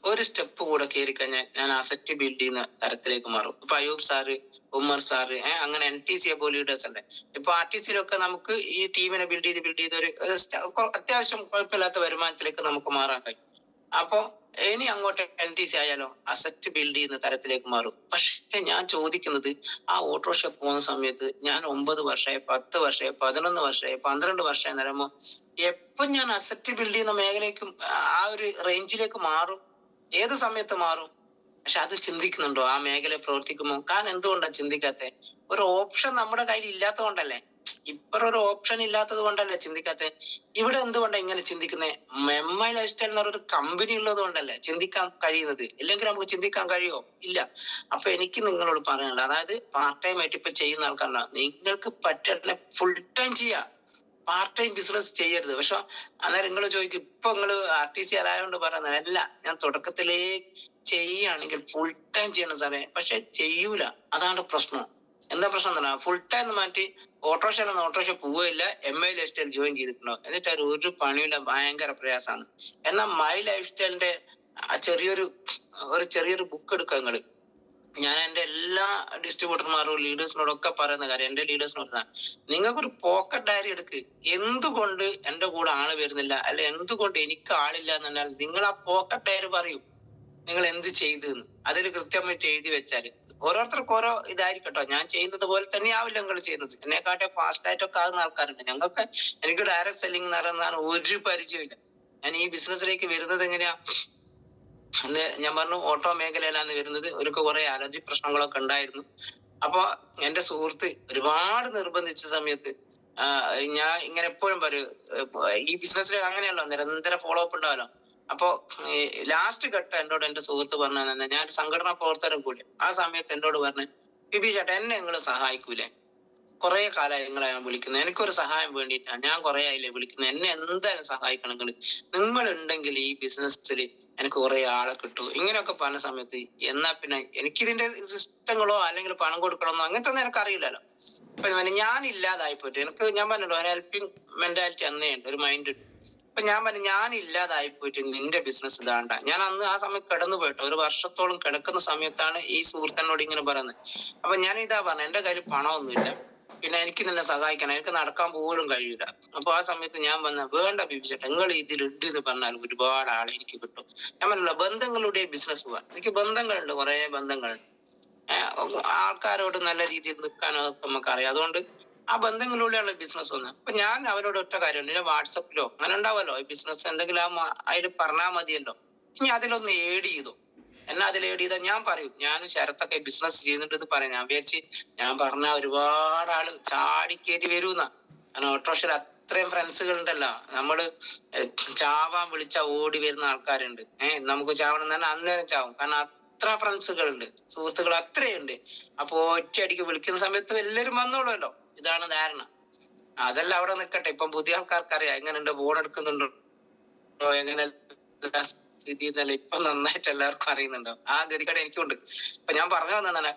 ഒരു സ്റ്റെപ്പ് കൂടെ കയറി കഴിഞ്ഞാൽ ഞാൻ അസറ്റ് ബിൽഡ് ചെയ്യുന്ന തരത്തിലേക്ക് മാറും. ഇപ്പൊ അയൂബ് സാറ്, ഉമ്മർ സാറ്, അങ്ങനെ NTC അബോ ലീഡേഴ്സ് അല്ലേ. ഇപ്പൊ RTCയിലൊക്കെ നമുക്ക് ഈ ടീമിനെ ബിൽഡ് ചെയ്ത് ഒരു അത്യാവശ്യം കുഴപ്പമില്ലാത്ത വരുമാനത്തിലേക്ക് നമുക്ക് മാറാൻ കഴിയും. അപ്പൊ ഇനി അങ്ങോട്ട് NTC ആയാലോ അസറ്റ് ബിൽഡ് ചെയ്യുന്ന തരത്തിലേക്ക് മാറും. പക്ഷെ ഞാൻ ചോദിക്കുന്നത്, ആ ഓട്ടോറിക്ഷ പോകുന്ന സമയത്ത് ഞാൻ 9 വർഷമായി, 10 വർഷമായി, 11 വർഷമായി, 12 വർഷമായി നേരമോ എപ്പം ഞാൻ അസറ്റ് ബിൽഡ് ചെയ്യുന്ന മേഖലയ്ക്കും ആ ഒരു റേഞ്ചിലേക്ക് മാറും? ഏത് സമയത്ത് മാറും? പക്ഷെ അത് ചിന്തിക്കുന്നുണ്ടോ ആ മേഖല പ്രവർത്തിക്കുമ്പോൾ? കാരണം എന്തുകൊണ്ടാണ് ചിന്തിക്കാത്തെ? ഒരു ഓപ്ഷൻ നമ്മുടെ കയ്യിൽ ഇല്ലാത്തത് കൊണ്ടല്ലേ. ഇപ്പൊ ഒരു ഓപ്ഷൻ ഇല്ലാത്തത് കൊണ്ടല്ലേ ചിന്തിക്കാത്തെ. ഇവിടെ എന്തുകൊണ്ടാണ് ഇങ്ങനെ ചിന്തിക്കുന്നത്? MI ലൈഫ് സ്റ്റൈൽ എന്ന് പറഞ്ഞൊരു കമ്പനി ഉള്ളത് കൊണ്ടല്ലേ ചിന്തിക്കാൻ കഴിയുന്നത്. ഇല്ലെങ്കിൽ നമുക്ക് ചിന്തിക്കാൻ കഴിയുമോ? ഇല്ല. അപ്പൊ എനിക്ക് നിങ്ങളോട് പറയാനുള്ളത്, അതായത് പാർട്ട് ടൈം ആയിട്ട് ഇപ്പൊ ചെയ്യുന്ന ആൾക്കാരുണ്ടാവും, നിങ്ങൾക്ക് പറ്റുന്ന ഫുൾ ടൈം ചെയ്യാം, പാർട്ട് ടൈം ബിസിനസ് ചെയ്യരുത്. പക്ഷെ അന്നേരം നിങ്ങൾ ചോദിക്കും, ഇപ്പൊ നിങ്ങൾ RTC ആയതുകൊണ്ട് പറയുന്നത് അല്ല, ഞാൻ തുടക്കത്തിലേ ചെയ്യുകയാണെങ്കിൽ ഫുൾ ടൈം ചെയ്യണം സാറേ. പക്ഷെ ചെയ്യൂല, അതാണ് പ്രശ്നം. എന്താ പ്രശ്നം എന്ന് പറഞ്ഞാൽ, ഫുൾ ടൈം മാറ്റി ഓട്ടോറിക്ഷ പോവില്ല, MI ലൈഫ് സ്റ്റൈൽ ജോയിൻ ചെയ്തിട്ടുണ്ടോ, എന്നിട്ട് ഒരു പണിയില്ല, ഭയങ്കര പ്രയാസമാണ്. എന്നാൽ മൈ ലൈഫ് സ്റ്റൈലിന്റെ ചെറിയൊരു ബുക്ക് എടുക്കുക നിങ്ങള്. ഞാൻ എന്റെ എല്ലാ ഡിസ്ട്രിബ്യൂട്ടർമാരോടും ലീഡേഴ്സിനോടൊക്കെ പറയുന്ന കാര്യം, എന്റെ ലീഡേഴ്സിനോട്, നിങ്ങൾക്കൊരു പോക്കറ്റ് ഡയറി എടുക്ക്. എന്തുകൊണ്ട് എന്റെ കൂടെ ആള് വരുന്നില്ല, അല്ലെ എന്തുകൊണ്ട് എനിക്ക് ആളില്ല എന്ന് പറഞ്ഞാൽ നിങ്ങൾ ആ പോക്കറ്റ് ഡയറി പറയൂ, നിങ്ങൾ എന്ത് ചെയ്തു എന്ന്. അതിൽ കൃത്യമായിട്ട് എഴുതി വെച്ചാല് ഓരോരുത്തർക്കും ഓരോ ഇതായിരിക്കട്ടോ. ഞാൻ ചെയ്യുന്നത് പോലെ തന്നെ ആവില്ല നിങ്ങൾ ചെയ്യുന്നത്. എന്നെക്കാട്ടെ ഫാസ്റ്റ് ആയിട്ടൊക്കെ ആകുന്ന ആൾക്കാരുണ്ട്. എനിക്ക് ഡയറക്ട് സെല്ലിംഗ് എന്ന് പറയുന്നതാണ് ഒരു പരിചയമില്ല. ഞാൻ ഈ ബിസിനസ്സിലേക്ക് വരുന്നത് എങ്ങനെയാ, അന്ന് ഞാൻ പറഞ്ഞു ഓട്ടോ മേഖലയിലാണ് വരുന്നത്. എനിക്ക് കുറെ അലർജി പ്രശ്നങ്ങളൊക്കെ ഉണ്ടായിരുന്നു. അപ്പൊ എന്റെ സുഹൃത്ത് ഒരുപാട് നിർബന്ധിച്ച സമയത്ത് ഞാൻ ഇങ്ങനെ എപ്പോഴും പറയും, ഈ ബിസിനസ്സിൽ അങ്ങനെയല്ലോ, നിരന്തര ഫോളോ അപ്പ് ഉണ്ടാവല്ലോ. അപ്പൊ ലാസ്റ്റ് ഘട്ടം എന്നോട് എന്റെ സുഹൃത്ത് പറഞ്ഞു തന്നെ, ഞാൻ സംഘടനാ പ്രവർത്തനം കൂടി ആ സമയത്ത് എന്നോട് പറഞ്ഞു, ബിബി ചേട്ടാ എന്നെ നിങ്ങൾ സഹായിക്കൂലേ? കുറെ കാലമായി നിങ്ങളെ ഞാൻ വിളിക്കുന്നത്, എനിക്കൊരു സഹായം വേണ്ടിയിട്ടാണ്, ഞാൻ കുറെ ആയില്ലേ വിളിക്കുന്നത്, എന്നെ എന്തായാലും സഹായിക്കണം നിങ്ങൾ ഉണ്ടെങ്കിൽ ഈ ബിസിനസ്സിൽ എനിക്ക് കുറെ ആളെ കിട്ടും. ഇങ്ങനെയൊക്കെ പറഞ്ഞ സമയത്ത് എന്നാ പിന്നെ എനിക്കിതിന്റെ സിസ്റ്റങ്ങളോ അല്ലെങ്കിൽ പണം കൊടുക്കണമെന്നോ അങ്ങനത്തെ ഒന്നും എനിക്ക് അറിയില്ലല്ലോ. അപ്പൊ ഞാൻ ഇല്ലാതായി പോയിട്ട് ഞാൻ പറഞ്ഞല്ലോ, ഒരു ഹെൽപ്പിംഗ് മെന്റാലിറ്റി അന്നേ ഉണ്ട്, ഒരു മൈൻഡ് ഉണ്ട്. അപ്പൊ ഞാൻ പറഞ്ഞു, ഞാൻ ഇല്ലാതായി പോയിട്ട് നിന്റെ ബിസിനസ് ഇതാണ്ട. ഞാൻ അന്ന് ആ സമയത്ത് കിടന്നു പോയിട്ട് 1 വർഷത്തോളം കിടക്കുന്ന സമയത്താണ് ഈ സുഹൃത്തിനോട് ഇങ്ങനെ പറയുന്നത്. അപ്പൊ ഞാൻ ഇതാ പറഞ്ഞു, എന്റെ കയ്യിൽ പണമൊന്നുമില്ല, പിന്നെ എനിക്ക് നിന്നെ സഹായിക്കണം, എനിക്ക് നടക്കാൻ പോലും കഴിയില്ല. അപ്പൊ ആ സമയത്ത് ഞാൻ വേണ്ട ബിബി ചേട്ടാ, നിങ്ങൾ ഇതിലുണ്ട് എന്ന് പറഞ്ഞാൽ ഒരുപാട് ആളെ എനിക്ക് കിട്ടും. ഞാൻ പറഞ്ഞല്ലോ, ബന്ധങ്ങളുടെ ബിസിനസ് പോവാ. എനിക്ക് ബന്ധങ്ങളുണ്ട്, കുറെ ബന്ധങ്ങളുണ്ട്. ആൾക്കാരോട് നല്ല രീതിയിൽ നിൽക്കാനോ നമുക്കറിയാം. അതുകൊണ്ട് ആ ബന്ധങ്ങളിലൂടെയുള്ള ബിസിനസ് വന്നത്. അപ്പൊ ഞാൻ അവരോട് ഒറ്റ കാര്യമുണ്ട്, വാട്സപ്പിലോ അങ്ങനെ ഉണ്ടാവല്ലോ ഈ ബിസിനസ് എന്തെങ്കിലും അതിൽ പറഞ്ഞാൽ മതിയല്ലോ. ഇനി അതിലൊന്ന് ഏഡ് ചെയ്തു, എന്നാ അതിൽ ഏഡ് ചെയ്താൽ ഞാൻ പറയും, ഞാനും ശരത്തൊക്കെ ബിസിനസ് ചെയ്യുന്നുണ്ട് പറയാം. ഞാൻ വിചാരിച്ച് ഞാൻ പറഞ്ഞ ഒരുപാട് ആള് ചാടിക്കേറ്റി വരൂന്നാ. കാരണം ഓട്ടോറിക്ഷയിൽ അത്രയും ഫ്രണ്ട്സുകൾ ഉണ്ടല്ലോ. നമ്മള് ചാവാൻ വിളിച്ച ഓടി വരുന്ന ആൾക്കാരുണ്ട്. നമുക്ക് ചാവണം എന്ന് പറഞ്ഞാൽ അന്നേരം ചാവും. കാരണം അത്ര ഫ്രണ്ട്സുകളുണ്ട്, സുഹൃത്തുക്കൾ അത്രയുണ്ട്. അപ്പൊ ഒറ്റയടിക്ക് വിളിക്കുന്ന സമയത്ത് എല്ലാവരും വന്നോളൂല്ലോ. ഇതാണ് ധാരണ. അതെല്ലാം അവിടെ നിൽക്കട്ടെ. ഇപ്പം പുതിയ ആൾക്കാർക്ക് അറിയാം എങ്ങനെയുണ്ട്, ഫോൺ എടുക്കുന്നുണ്ടോ, എങ്ങനെ സ്ഥിതി എന്നല്ല ഇപ്പൊ നന്നായിട്ട് എല്ലാവർക്കും അറിയുന്നുണ്ടോ. ആ ഗതികേട് എനിക്കുണ്ട്. അപ്പൊ ഞാൻ പറഞ്ഞു വന്നതാണ്,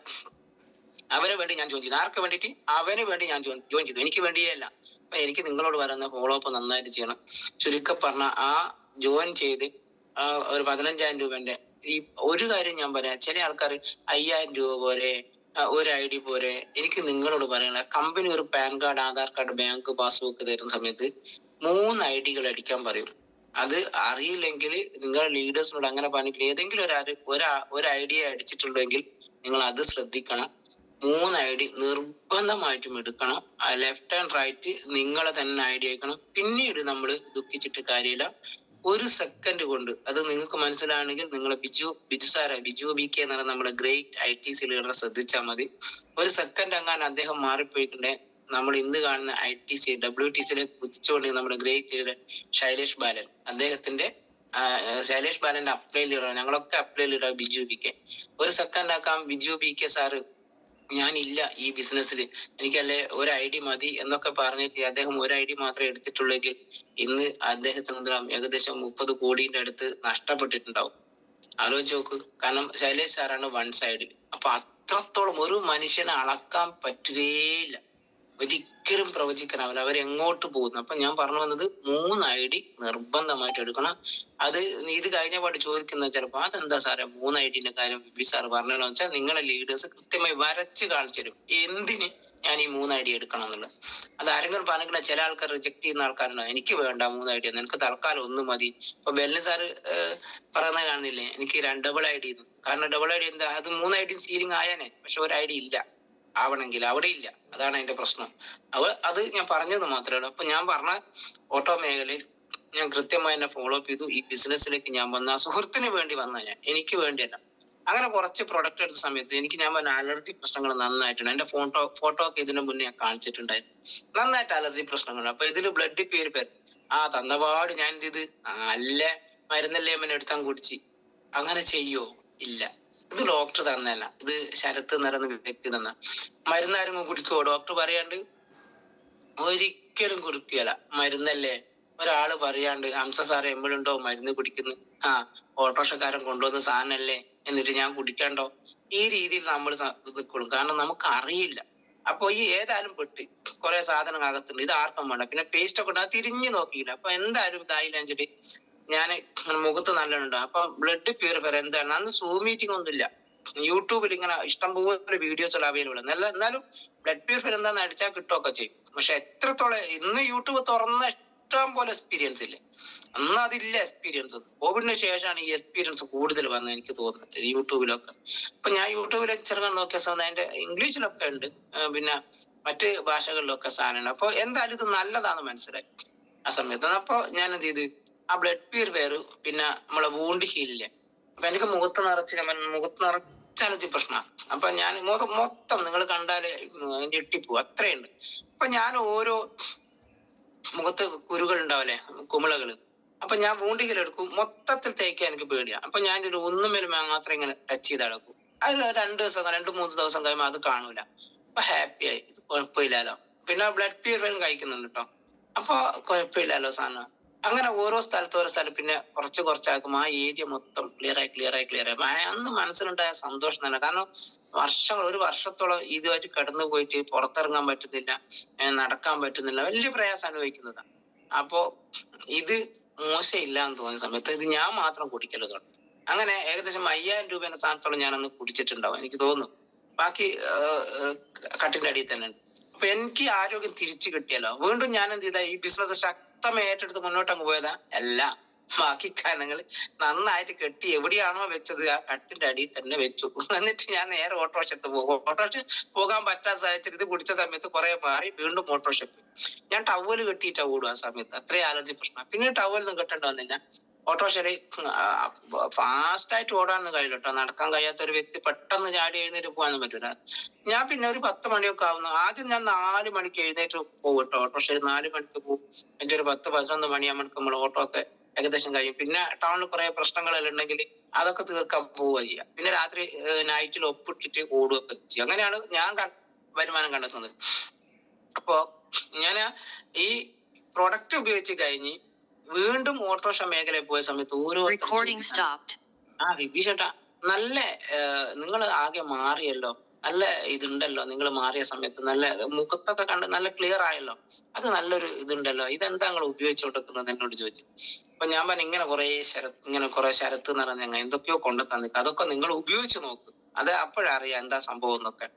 അവന് വേണ്ടി ഞാൻ ജോയിൻ ചെയ്തു. ആർക്ക് വേണ്ടിയിട്ട്? അവന് വേണ്ടി ഞാൻ ജോയിൻ ചെയ്തു, എനിക്ക് വേണ്ടിയല്ല. അപ്പൊ എനിക്ക് നിങ്ങളോട് പറയുന്ന ഫോളോ അപ്പ് നന്നായിട്ട് ചെയ്യണം. ചുരുക്കം പറഞ്ഞ ആ ജോയിൻ ചെയ്ത് ഒരു 15,000 രൂപന്റെ ഈ ഒരു കാര്യം ഞാൻ പറയാം. ചില ആൾക്കാർ 5,000 രൂപ പോരെ, ഒരു ID പോരെ. എനിക്ക് നിങ്ങളോട് പറയാനുള്ള, കമ്പനി ഒരു pan card, Aadhaar card, bank passbook തരുന്ന സമയത്ത് 3 ID അടിക്കാൻ പറയും. അത് അറിയില്ലെങ്കിൽ നിങ്ങൾ ലീഡേഴ്സിനോട് അങ്ങനെ പറഞ്ഞിട്ട് ഏതെങ്കിലും ഒരു ID അടിച്ചിട്ടുണ്ടെങ്കിൽ നിങ്ങൾ അത് ശ്രദ്ധിക്കണം. 3 ID നിർബന്ധമായിട്ടും എടുക്കണം. ലെഫ്റ്റ് ആൻഡ് റൈറ്റ് നിങ്ങളെ തന്നെ ID അയക്കണം. പിന്നീട് നമ്മൾ ദുഃഖിച്ചിട്ട് കാര്യമില്ല. 1 സെക്കൻഡ് കൊണ്ട് അത് നിങ്ങൾക്ക് മനസ്സിലാണെങ്കിൽ നിങ്ങൾ ബിജു BK എന്ന് പറയുന്ന നമ്മുടെ ഗ്രേറ്റ് ITC ലീഡറെ ശ്രദ്ധിച്ചാൽ മതി. 1 സെക്കൻഡ് അങ്ങനെ അദ്ദേഹം മാറിപ്പോയിക്കണ്ടേ, നമ്മൾ ഇന്ന് കാണുന്ന ITC WTCയിലേക്ക് കുതിച്ചുകൊണ്ട് നമ്മുടെ ഗ്രേറ്റ് ലീഡർ ശൈലേഷ് ബാലൻ, അദ്ദേഹത്തിന്റെ ശൈലേഷ് ബാലന്റെ അപ്ലൈ ലീഡർ, ഞങ്ങളൊക്കെ apply leader Biju BK. 1 second ആക്കാം ബിജു BK സാറ് ഞാനില്ല ഈ ബിസിനസ്സിൽ, എനിക്കല്ലേ ഒരു ID മതി എന്നൊക്കെ പറഞ്ഞിട്ട് അദ്ദേഹം ഒരു ID മാത്രമേ എടുത്തിട്ടുള്ളെങ്കിൽ ഇന്ന് അദ്ദേഹത്തിന് ഏകദേശം 30 കോടിയുടെ അടുത്ത് നഷ്ടപ്പെട്ടിട്ടുണ്ടാവും. ആലോചിച്ച് നോക്ക്. കാരണം ശൈലേഷ് സാറാണ് 1 സൈഡിൽ. അപ്പൊ അത്രത്തോളം ഒരു മനുഷ്യനെ അളക്കാൻ പറ്റുകയില്ല, ഒരിക്കലും പ്രവചിക്കാനാവില്ല അവരെങ്ങോട്ട് പോകുന്നു. അപ്പൊ ഞാൻ പറഞ്ഞു വന്നത് 3 ID നിർബന്ധമായിട്ട് എടുക്കണം. അത് ഇത് കഴിഞ്ഞ പാട് ചോദിക്കുന്ന ചിലപ്പോ അതെന്താ സാറേ 3 IDന്റെ കാര്യം ബിബി സാർ പറഞ്ഞല്ലോ വെച്ചാൽ നിങ്ങളെ ലീഡേഴ്സ് കൃത്യമായി വരച്ച് കാണിച്ചു തരും എന്തിന് ഞാൻ ഈ 3 ID എടുക്കണം എന്നുള്ളത്. അത് ആരെങ്കിലും പറഞ്ഞില്ല. ചില ആൾക്കാർ റിജക്ട് ചെയ്യുന്ന ആൾക്കാരുണ്ടോ, എനിക്ക് വേണ്ട 3 ID, എനിക്ക് തൽക്കാലം 1 മതി. ഇപ്പൊ ബെല്ലൻ സാറ് പറയുന്നത് കാണുന്നില്ലേ, എനിക്ക് ഡബിൾ ID. കാരണം ഡബിൾ ID എന്താ, അത് 3 ID സീലിംഗ് ആയാനേ, പക്ഷെ ഒരു ID ഇല്ല ആവണമെങ്കിൽ, അവിടെ ഇല്ല. അതാണ് അതിന്റെ പ്രശ്നം. അത് ഞാൻ പറഞ്ഞത് മാത്രമേ ഉള്ളൂ. അപ്പൊ ഞാൻ പറഞ്ഞ ഓട്ടോ മേഖലയിൽ ഞാൻ കൃത്യമായി എന്നെ ഫോളോ അപ്പ് ചെയ്തു. ഈ ബിസിനസ്സിലേക്ക് ഞാൻ വന്ന സുഹൃത്തിന് വേണ്ടി വന്ന ഞാൻ, എനിക്ക് വേണ്ടിയല്ല. അങ്ങനെ കുറച്ച് പ്രൊഡക്റ്റ് എടുത്ത സമയത്ത് ഞാൻ പറഞ്ഞ അലർജി പ്രശ്നങ്ങൾ നന്നായിട്ടുണ്ട്. എന്റെ ഫോട്ടോ ഒക്കെ ഇതിനു മുന്നേ ഞാൻ കാണിച്ചിട്ടുണ്ടായിരുന്നു. നന്നായിട്ട് അലർജി പ്രശ്നങ്ങൾ. അപ്പൊ ഇതില് ബ്ലഡ് പ്യൂരിഫയർ തന്നപാട് ഞാൻ എന്ത് ചെയ്ത്, നല്ല മരുന്നല്ലേ അമ്മനെ എടുത്താൻ കുടിച്ച്. അങ്ങനെ ചെയ്യോ? ഇല്ല. ഇത് ഡോക്ടർ തന്നല്ല, ഇത് ശരത്ത് നിറഞ്ഞ വ്യക്തി തന്ന മരുന്നാരും കുടിക്കുവോ? ഡോക്ടർ പറയാണ്ട് ഒരിക്കലും കുടിക്കുകയല്ല. മരുന്നല്ലേ. ഒരാള് പറയാണ്ട് ഹംസ സാറ് എമ്പോഴുണ്ടോ മരുന്ന് കുടിക്കുന്നു, ഓട്ടോറിക്ഷക്കാരൻ കൊണ്ടുവന്ന സാധനല്ലേ എന്നിട്ട് ഞാൻ കുടിക്കാണ്ടോ? ഈ രീതിയിൽ നമ്മൾ നിൽക്കണം. കാരണം നമുക്ക് അറിയില്ല. അപ്പൊ ഈ ഏതായാലും പെട്ട് കുറെ സാധനം അകത്തുണ്ട്, ഇത് ആർക്കും വേണ്ട. പിന്നെ പേസ്റ്റ് ഒക്കെ തിരിഞ്ഞു നോക്കിയില്ല. അപ്പൊ എന്തായാലും ഇതായില്ല വെച്ചിട്ട് ഞാൻ മുഖത്ത് നല്ലോണം. അപ്പൊ ബ്ലഡ് പ്യൂരിഫയർ എന്താണ്, അന്ന് സൂം മീറ്റിംഗ് ഒന്നുമില്ല. യൂട്യൂബിൽ ഇങ്ങനെ ഇഷ്ടംപോലെ വീഡിയോസ് അവൈലബിൾ ആണ്. എന്നാലും ബ്ലഡ് പ്യൂരിഫയർ എന്താന്ന് അടിച്ചാൽ കിട്ടുകയൊക്കെ ചെയ്യും. പക്ഷെ എത്രത്തോളം ഇന്ന് യൂട്യൂബ് തുറന്ന ഇഷ്ടം പോലെ എക്സ്പീരിയൻസ് ഇല്ലേ, അന്ന് അതില്ല എക്സ്പീരിയൻസ്. കോവിഡിന് ശേഷമാണ് ഈ എക്സ്പീരിയൻസ് കൂടുതൽ വന്നത് എനിക്ക് തോന്നുന്നത് യൂട്യൂബിലൊക്കെ. അപ്പൊ ഞാൻ യൂട്യൂബിലൊക്കെ ചെറുക്കാൻ നോക്കിയ സമയം അതിന്റെ ഇംഗ്ലീഷിലൊക്കെ ഉണ്ട്, പിന്നെ മറ്റ് ഭാഷകളിലൊക്കെ സാധനമുണ്ട്. അപ്പൊ എന്തായാലും ഇത് നല്ലതാണെന്ന് മനസ്സിലായി ആ സമയത്ത്. അപ്പൊ ഞാൻ എന്ത് ചെയ്ത്, ആ ബ്ലഡ് പ്യൂരിഫയർ പിന്നെ നമ്മളെ വൂണ്ട് ഹീലില്ലേ, അപ്പൊ എനിക്ക് മുഖത്ത് നിറച്ചാലജി പ്രശ്നമാണ്. അപ്പൊ ഞാൻ മൊത്തം നിങ്ങൾ കണ്ടാല് ഞെട്ടിപ്പോ അത്രയുണ്ട്. അപ്പൊ ഞാൻ ഓരോ മുഖത്ത് കുരുകൾ ഉണ്ടാവില്ലേ, കുമിളകള്, അപ്പൊ ഞാൻ വൂണ്ടിക്കലെടുക്കും, മൊത്തത്തിൽ തേക്കാൻ എനിക്ക് പേടിയാണ്. അപ്പൊ ഞാൻ ഒരു ഒന്നുമേലും മാത്രം ഇങ്ങനെ ടച്ച് ചെയ്ത് അടക്കും. അത് 2-3 ദിവസം കഴിയുമ്പോൾ അത് കാണൂല. അപ്പൊ ഹാപ്പി ആയി, ഇത് കുഴപ്പമില്ലല്ലോ. പിന്നെ ബ്ലഡ് പ്യൂരിഫയറും കഴിക്കുന്നുണ്ട് കേട്ടോ, അപ്പൊ കുഴപ്പമില്ലല്ലോ സാധനം. അങ്ങനെ ഓരോ സ്ഥലം പിന്നെ കുറച്ചാക്കുമ്പോൾ ആ ഏരിയ മൊത്തം ക്ലിയർ ആയി. അന്ന് മനസ്സിലുണ്ടായ സന്തോഷം തന്നെ. കാരണം ഒരു വർഷത്തോളം ഇതുമായിട്ട് കടന്നു പോയിട്ട് പുറത്തിറങ്ങാൻ പറ്റുന്നില്ല, നടക്കാൻ പറ്റുന്നില്ല, വലിയ പ്രയാസം അനുഭവിക്കുന്നതാണ്. അപ്പോ ഇത് മോശമില്ല എന്ന് തോന്നിയ സമയത്ത് ഇത് ഞാൻ മാത്രം കുടിക്കല് തുടങ്ങി. അങ്ങനെ ഏകദേശം 5000 രൂപേന്റെ സ്ഥാനത്തോളം ഞാനന്ന് കുടിച്ചിട്ടുണ്ടാവും എനിക്ക് തോന്നുന്നു. ബാക്കി കട്ടിന്റെ അടിയിൽ തന്നെ ഉണ്ട്. അപ്പൊ എനിക്ക് ആരോഗ്യം തിരിച്ചു കിട്ടിയല്ലോ. വീണ്ടും ഞാൻ എന്ത് ചെയ്താ, ഈ ബിസിനസ് ശക്തമായി ഏറ്റെടുത്ത് മുന്നോട്ടങ്ങ് പോയതാ. എല്ലാ ബാക്കി കാരണങ്ങൾ നന്നായിട്ട് കെട്ടി എവിടെയാണോ വെച്ചത് ആ കട്ടിന്റെ അടിയിൽ തന്നെ വെച്ചു. എന്നിട്ട് ഞാൻ നേരെ ഓട്ടോറിക്ഷ എടുത്ത് പോകും. ഓട്ടോറിക്ഷ പോകാൻ പറ്റാത്ത സാഹചര്യത്തിൽ ഇത് കുടിച്ച സമയത്ത് കുറെ മാറി വീണ്ടും ഓട്ടോറിക്ഷ പോയി. ഞാൻ ടവല് കെട്ടിയിട്ടാ ഓടും ആ സമയത്ത്, അത്രയും അലർജി പ്രശ്നം. പിന്നെ ടവലൊന്നും കെട്ടേണ്ടി വന്നില്ല. ഓട്ടോറിക്ഷയില് ഫാസ്റ്റ് ആയിട്ട് ഓടാനൊന്നും കഴിയില്ല കേട്ടോ. നടക്കാൻ കഴിയാത്ത ഒരു വ്യക്തി പെട്ടെന്ന് ചാടി എഴുന്നേറ്റ് പോകാനൊന്നും പറ്റൂല. ഞാൻ പിന്നെ ഒരു 10 മണിയൊക്കെ ആവുന്നു. ആദ്യം ഞാൻ 4 മണിക്ക് എഴുന്നേറ്റ് പോകും കേട്ടോ. ഓട്ടോറിക്ഷയിൽ 4 മണിക്ക് പോകും. എന്റെ ഒരു 10-11 മണിയാകുമ്പോൾ നമ്മൾ ഓട്ടോ ഒക്കെ ഏകദേശം കഴിയും. പിന്നെ ടൗണിൽ കുറെ പ്രശ്നങ്ങളെല്ലാം ഉണ്ടെങ്കിൽ അതൊക്കെ തീർക്കാൻ പോവുക ചെയ്യുക. പിന്നെ രാത്രി നൈറ്റിൽ ഒപ്പിട്ടിട്ട് ഓടുകയൊക്കെ ചെയ്യും. അങ്ങനെയാണ് ഞാൻ വരുമാനം കണ്ടെത്തുന്നത്. അപ്പോ ഞാൻ ഈ പ്രൊഡക്റ്റ് ഉപയോഗിച്ച് കഴിഞ്ഞ് വീണ്ടും ഓട്ടോറിക്ഷ മേഖലയിൽ പോയ സമയത്ത് ഓരോ വിഭീഷേട്ടാ നല്ല നിങ്ങൾ ആകെ മാറിയല്ലോ, നല്ല ഇതുണ്ടല്ലോ, നിങ്ങൾ മാറിയ സമയത്ത് നല്ല മുഖത്തൊക്കെ കണ്ട് നല്ല ക്ലിയർ ആയല്ലോ, അത് നല്ലൊരു ഇതുണ്ടല്ലോ, ഇതെന്താ നിങ്ങൾ ഉപയോഗിച്ചുകൊണ്ടിരിക്കുന്നത് എന്നോട് ചോദിച്ചു. അപ്പൊ ഞാൻ പറഞ്ഞു ഇങ്ങനെ കുറെ ശരത്ത് എന്ന് പറഞ്ഞ എന്തൊക്കെയോ കൊണ്ടു തന്നിക്ക്, അതൊക്കെ നിങ്ങൾ ഉപയോഗിച്ച് നോക്ക്, അത് അപ്പോഴറിയാം എന്താ സംഭവം എന്നൊക്കെ.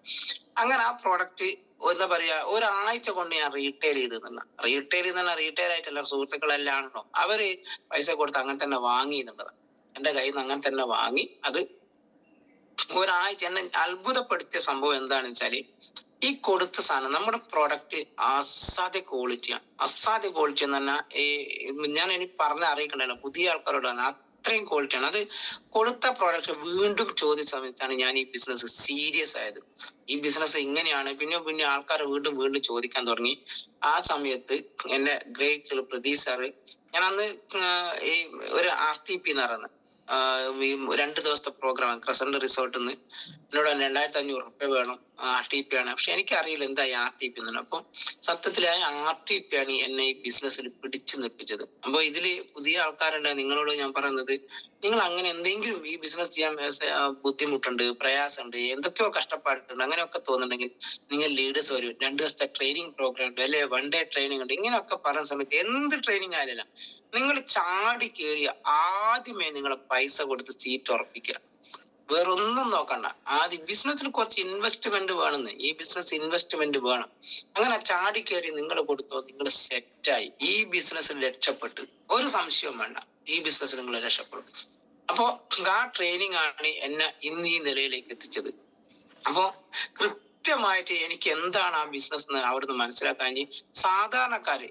അങ്ങനെ ആ പ്രോഡക്റ്റ് എന്താ പറയാ ഒരാഴ്ച കൊണ്ട് ഞാൻ റീറ്റെയിൽ റീറ്റെയിൽ ആയിട്ടല്ല, സുഹൃത്തുക്കളെല്ലാം ആണല്ലോ, അവര് പൈസ കൊടുത്ത് അങ്ങനെ തന്നെ വാങ്ങി എന്നുള്ളതാണ്. എന്റെ കയ്യിൽ നിന്ന് അങ്ങനെ തന്നെ വാങ്ങി. അത് ഒരാഴ്ച എന്നെ അത്ഭുതപ്പെടുത്തിയ സംഭവം എന്താണെന്ന് വെച്ചാല്, ഈ കൊടുത്ത സാധനം നമ്മുടെ പ്രോഡക്റ്റ് അസാധ്യ ക്വാളിറ്റി എന്ന് പറഞ്ഞാൽ ഞാൻ എനിക്ക് അറിയിക്കണ്ടല്ലോ പുതിയ ആൾക്കാരോട് തന്നെ, അത്രയും ക്വാളിറ്റിയാണ്. അത് കൊടുത്ത പ്രോഡക്റ്റ് വീണ്ടും ചോദിച്ച സമയത്താണ് ഞാൻ ഈ ബിസിനസ് സീരിയസ് ആയത്. ഈ ബിസിനസ് ഇങ്ങനെയാണ് പിന്നെ ആൾക്കാർ വീണ്ടും ചോദിക്കാൻ തുടങ്ങി. ആ സമയത്ത് എന്റെ ഗ്രേറ്റ് പ്രതീഷ് സാറ്, ഞാൻ അന്ന് ഈ ഒരു RTP എന്ന് പറയുന്നത് 2 ദിവസത്തെ പ്രോഗ്രാം ക്രസന്റ് റിസോർട്ടിൽ നിന്ന് എന്നോട് 2500 റുപ്യ വേണം, RTP ആണ്. പക്ഷെ എനിക്കറിയില്ല എന്താ RTP എന്നുള്ളത്. അപ്പൊ സത്യത്തില് RTP ആണ് എന്നെ ഈ ബിസിനസ്സിൽ പിടിച്ചു നിർത്തിച്ചത്. അപ്പൊ ഇതില് പുതിയ ആൾക്കാരുണ്ട്, നിങ്ങളോട് ഞാൻ പറയുന്നത്, നിങ്ങൾ അങ്ങനെ എന്തെങ്കിലും ഈ ബിസിനസ് ചെയ്യാൻ ബുദ്ധിമുട്ടുണ്ട്, പ്രയാസമുണ്ട്, എന്തൊക്കെയോ കഷ്ടപ്പാടുണ്ട്, അങ്ങനെയൊക്കെ തോന്നുന്നുണ്ടെങ്കിൽ നിങ്ങൾ ലീഡേഴ്സ് വരും, 2 ദിവസത്തെ ട്രെയിനിങ് പ്രോഗ്രാം ഉണ്ട്, അല്ലെ 1 ഡേ ട്രെയിനിങ് ഉണ്ട്, ഇങ്ങനെയൊക്കെ പറയുന്ന സമയത്ത് എന്ത് ട്രെയിനിങ് ആയാലും നിങ്ങൾ ചാടി കയറിയ ആദ്യമേ നിങ്ങളെ പൈസ കൊടുത്ത് സീറ്റ് ഉറപ്പിക്കുക, വേറൊന്നും നോക്കണ്ട. ആദ്യം ബിസിനസ്സിൽ കുറച്ച് ഇൻവെസ്റ്റ്മെന്റ് വേണമെന്ന്, ഈ ബിസിനസ് ഇൻവെസ്റ്റ്മെന്റ് വേണം. അങ്ങനെ ചാടി കയറി നിങ്ങൾ കൊടുത്തോ, നിങ്ങൾ സെറ്റായി ഈ ബിസിനസ്സിൽ രക്ഷപ്പെട്ട്, ഒരു സംശയവും വേണ്ട, ഈ ബിസിനസ്സിൽ നിങ്ങൾ രക്ഷപ്പെടും. അപ്പോ ആ ട്രെയിനിങ് ആണ് എന്നെ ഇന്ന് ഈ നിലയിലേക്ക് എത്തിച്ചത്. അപ്പോ കൃത്യമായിട്ട് എനിക്ക് എന്താണ് ആ ബിസിനസ് എന്ന് അവിടുന്ന് മനസ്സിലാക്കാൻ, സാധാരണക്കാര്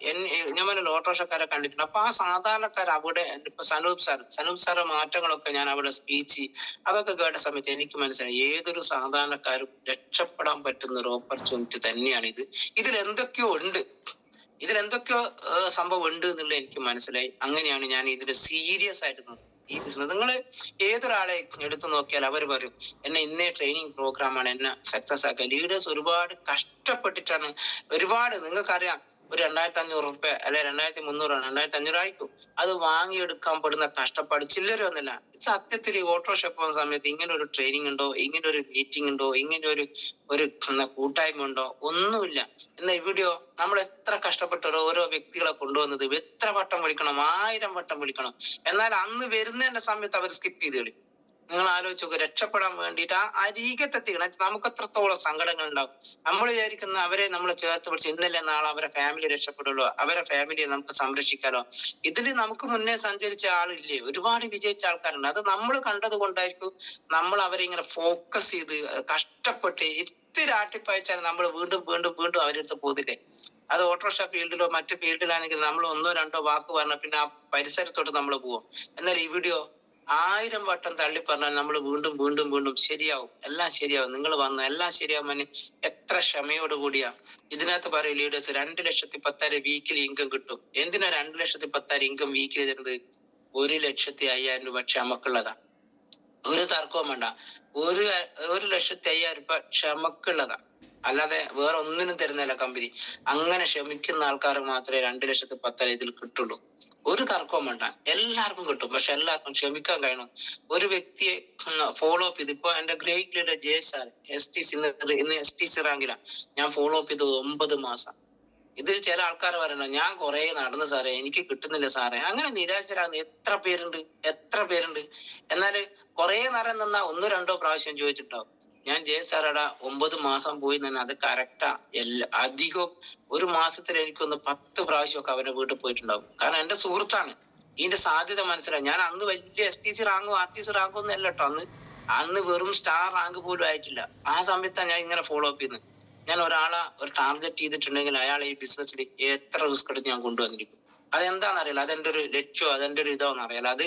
ഞാൻ പറഞ്ഞ ഓട്ടോറിക്ഷക്കാരെ കണ്ടിട്ടുണ്ട്. അപ്പൊ ആ സാധാരണക്കാർ അവിടെ ഇപ്പൊ സനൂപ് സാറ് മാറ്റങ്ങളൊക്കെ ഞാൻ അവിടെ സ്പീച്ച് അതൊക്കെ കേട്ട സമയത്ത് എനിക്ക് മനസ്സിലായി, ഏതൊരു സാധാരണക്കാരും രക്ഷപ്പെടാൻ പറ്റുന്ന ഒരു ഓപ്പർച്യൂണിറ്റി തന്നെയാണ് ഇത്. ഇതിലെന്തൊക്കെയോ സംഭവം ഉണ്ട് എന്നുള്ളത് എനിക്ക് മനസ്സിലായി. അങ്ങനെയാണ് ഞാൻ ഇതിൽ സീരിയസ് ആയിട്ട് നോക്കുന്നത്. ഈ ബിസിനസ് നിങ്ങൾ ഏതൊരാളെ എടുത്തു നോക്കിയാൽ അവർ പറയും, എന്നെ ഇന്നേ ട്രെയിനിങ് പ്രോഗ്രാമാണ് എന്നെ സക്സസ് ആക്കുക. ലീഡേഴ്സ് ഒരുപാട് കഷ്ടപ്പെട്ടിട്ടാണ്, നിങ്ങൾക്കറിയാം, ഒരു 2500 റുപ്യ അല്ലെ 2300 2500 ആയിരിക്കും, അത് വാങ്ങിയെടുക്കാൻ പെടുന്ന കഷ്ടപ്പാട് ചില്ലരൊന്നുമില്ല. സത്യത്തിൽ ഓട്ടോറിക്ഷ പോകുന്ന സമയത്ത് ഇങ്ങനെ ഒരു ട്രെയിനിങ് ഉണ്ടോ, ഇങ്ങനെ ഒരു മീറ്റിംഗ് ഉണ്ടോ, ഇങ്ങനെ ഒരു കൂട്ടായ്മ ഉണ്ടോ? ഒന്നുമില്ല. എന്നാൽ ഇവിടെയോ നമ്മൾ എത്ര കഷ്ടപ്പെട്ട് ഓരോ വ്യക്തികളെ കൊണ്ടുവന്നത്, എത്ര വട്ടം വിളിക്കണം, 1000 വട്ടം വിളിക്കണം. എന്നാൽ അന്ന് വരുന്നതിന്റെ സമയത്ത് അവർ സ്കിപ്പ് ചെയ്ത് കളി. നിങ്ങൾ ആലോചിച്ച് നോക്കുക, രക്ഷപ്പെടാൻ വേണ്ടിയിട്ട് ആ അരികത്തെത്തിക്കണം. നമുക്ക് എത്രത്തോളം സങ്കടങ്ങൾ ഉണ്ടാവും. നമ്മൾ വിചാരിക്കുന്ന അവരെ നമ്മൾ ചേർത്ത് പിടിച്ച് ഇന്നലെ നാളെ അവരെ ഫാമിലി രക്ഷപ്പെടുള്ളൂ, അവരെ ഫാമിലിയെ നമുക്ക് സംരക്ഷിക്കാലോ. ഇതിൽ നമുക്ക് മുന്നേ സഞ്ചരിച്ച ആളില്ലേ, ഒരുപാട് വിജയിച്ച ആൾക്കാരുണ്ട്. അത് നമ്മൾ കണ്ടത് കൊണ്ടായിരിക്കും നമ്മൾ അവരെ ഇങ്ങനെ ഫോക്കസ് ചെയ്ത് കഷ്ടപ്പെട്ട് ഇത്തിരി ആട്ടിപ്പയച്ചാൽ നമ്മൾ വീണ്ടും വീണ്ടും വീണ്ടും അവരെടുത്ത് പോതില്ലേ. അത് ഓട്ടോറിക്ഷ ഫീൽഡിലോ മറ്റു ഫീൽഡിലാണെങ്കിൽ നമ്മൾ ഒന്നോ രണ്ടോ വാക്ക് പറഞ്ഞാൽ പിന്നെ ആ പരിസരത്തോട്ട് നമ്മൾ പോവും. എന്നാൽ ഇവിടെയോ 1000 വട്ടം തള്ളി പറഞ്ഞാൽ നമ്മൾ വീണ്ടും വീണ്ടും വീണ്ടും ശരിയാവും, എല്ലാം ശരിയാവും, നിങ്ങൾ വന്ന എല്ലാം ശരിയാവും. എത്ര ക്ഷമയോട് കൂടിയാ ഇതിനകത്ത് പറയും ലീഡേഴ്സ് 2,10,000 വീക്കിലി ഇൻകം കിട്ടും. എന്തിനാ 2,10,000 ഇൻകം വീക്കിലി തരുന്നത്? 1,05,000 രൂപ ക്ഷമക്കുള്ളതാ. ഒരു തർക്കവും വേണ്ട. 1,05,000 രൂപ ക്ഷമക്കുള്ളതാ, അല്ലാതെ വേറെ ഒന്നിനും തരുന്നില്ല കമ്പനി. അങ്ങനെ ക്ഷമിക്കുന്ന ആൾക്കാർ മാത്രമേ 2,10,000 ഇതിൽ കിട്ടുള്ളൂ. ഒരു തർക്കവും വേണ്ട, എല്ലാവർക്കും കിട്ടും. പക്ഷെ എല്ലാവർക്കും ക്ഷമിക്കാൻ കഴിയണം. ഒരു വ്യക്തിയെ ഫോളോ അപ്പ് ചെയ്ത്, ഇപ്പൊ എന്റെ ഗ്രേറ്റ് ലീഡർ ജയ് സാർ ഇന്ന് STC റാങ്കിലാണ്. ഞാൻ ഫോളോ അപ്പ് ചെയ്തത് 9 മാസം. ഇതിൽ ചില ആൾക്കാർ പറയണം ഞാൻ കുറെ നടന്നു സാറേ, എനിക്ക് കിട്ടുന്നില്ല സാറേ. അങ്ങനെ നിരാശരാകുന്ന എത്ര പേരുണ്ട്. എന്നാല് കുറെ നേരം നിന്നാ 1-2 പ്രാവശ്യം ചോദിച്ചിട്ടുണ്ടാവും, ഞാൻ ജയ സാറടാ 9 മാസം പോയി തന്നെ അത് കറക്റ്റാ. അധികം ഒരു മാസത്തിൽ എനിക്കൊന്ന് 10 പ്രാവശ്യമൊക്കെ അവന്റെ വീട്ടിൽ പോയിട്ടുണ്ടാവും. കാരണം എന്റെ സുഹൃത്താണ്, ഇതിന്റെ സാധ്യത മനസ്സിലാവും. ഞാൻ അന്ന് വലിയ STC റാങ്കോ RTC റാങ്കോ ഒന്നും അല്ല കേട്ടോ. അന്ന് വെറും സ്റ്റാർ റാങ്ക് പോലും ആയിട്ടില്ല. ആ സമയത്താണ് ഞാൻ ഇങ്ങനെ ഫോളോ അപ്പ് ചെയ്യുന്നത്. ഞാൻ ഒരാളെ ഒരു ടാർഗറ്റ് ചെയ്തിട്ടുണ്ടെങ്കിൽ അയാളെ ഈ ബിസിനസ്സിൽ എത്ര റിസ്ക് എടുത്ത് ഞാൻ കൊണ്ടുവന്നിരിക്കും. അതെന്താണെന്നറിയില്ല, അതെന്റെ ഒരു ലക്ഷ്യം, അതെന്റെ ഒരു ഇതോന്ന് അറിയാലോ. അത്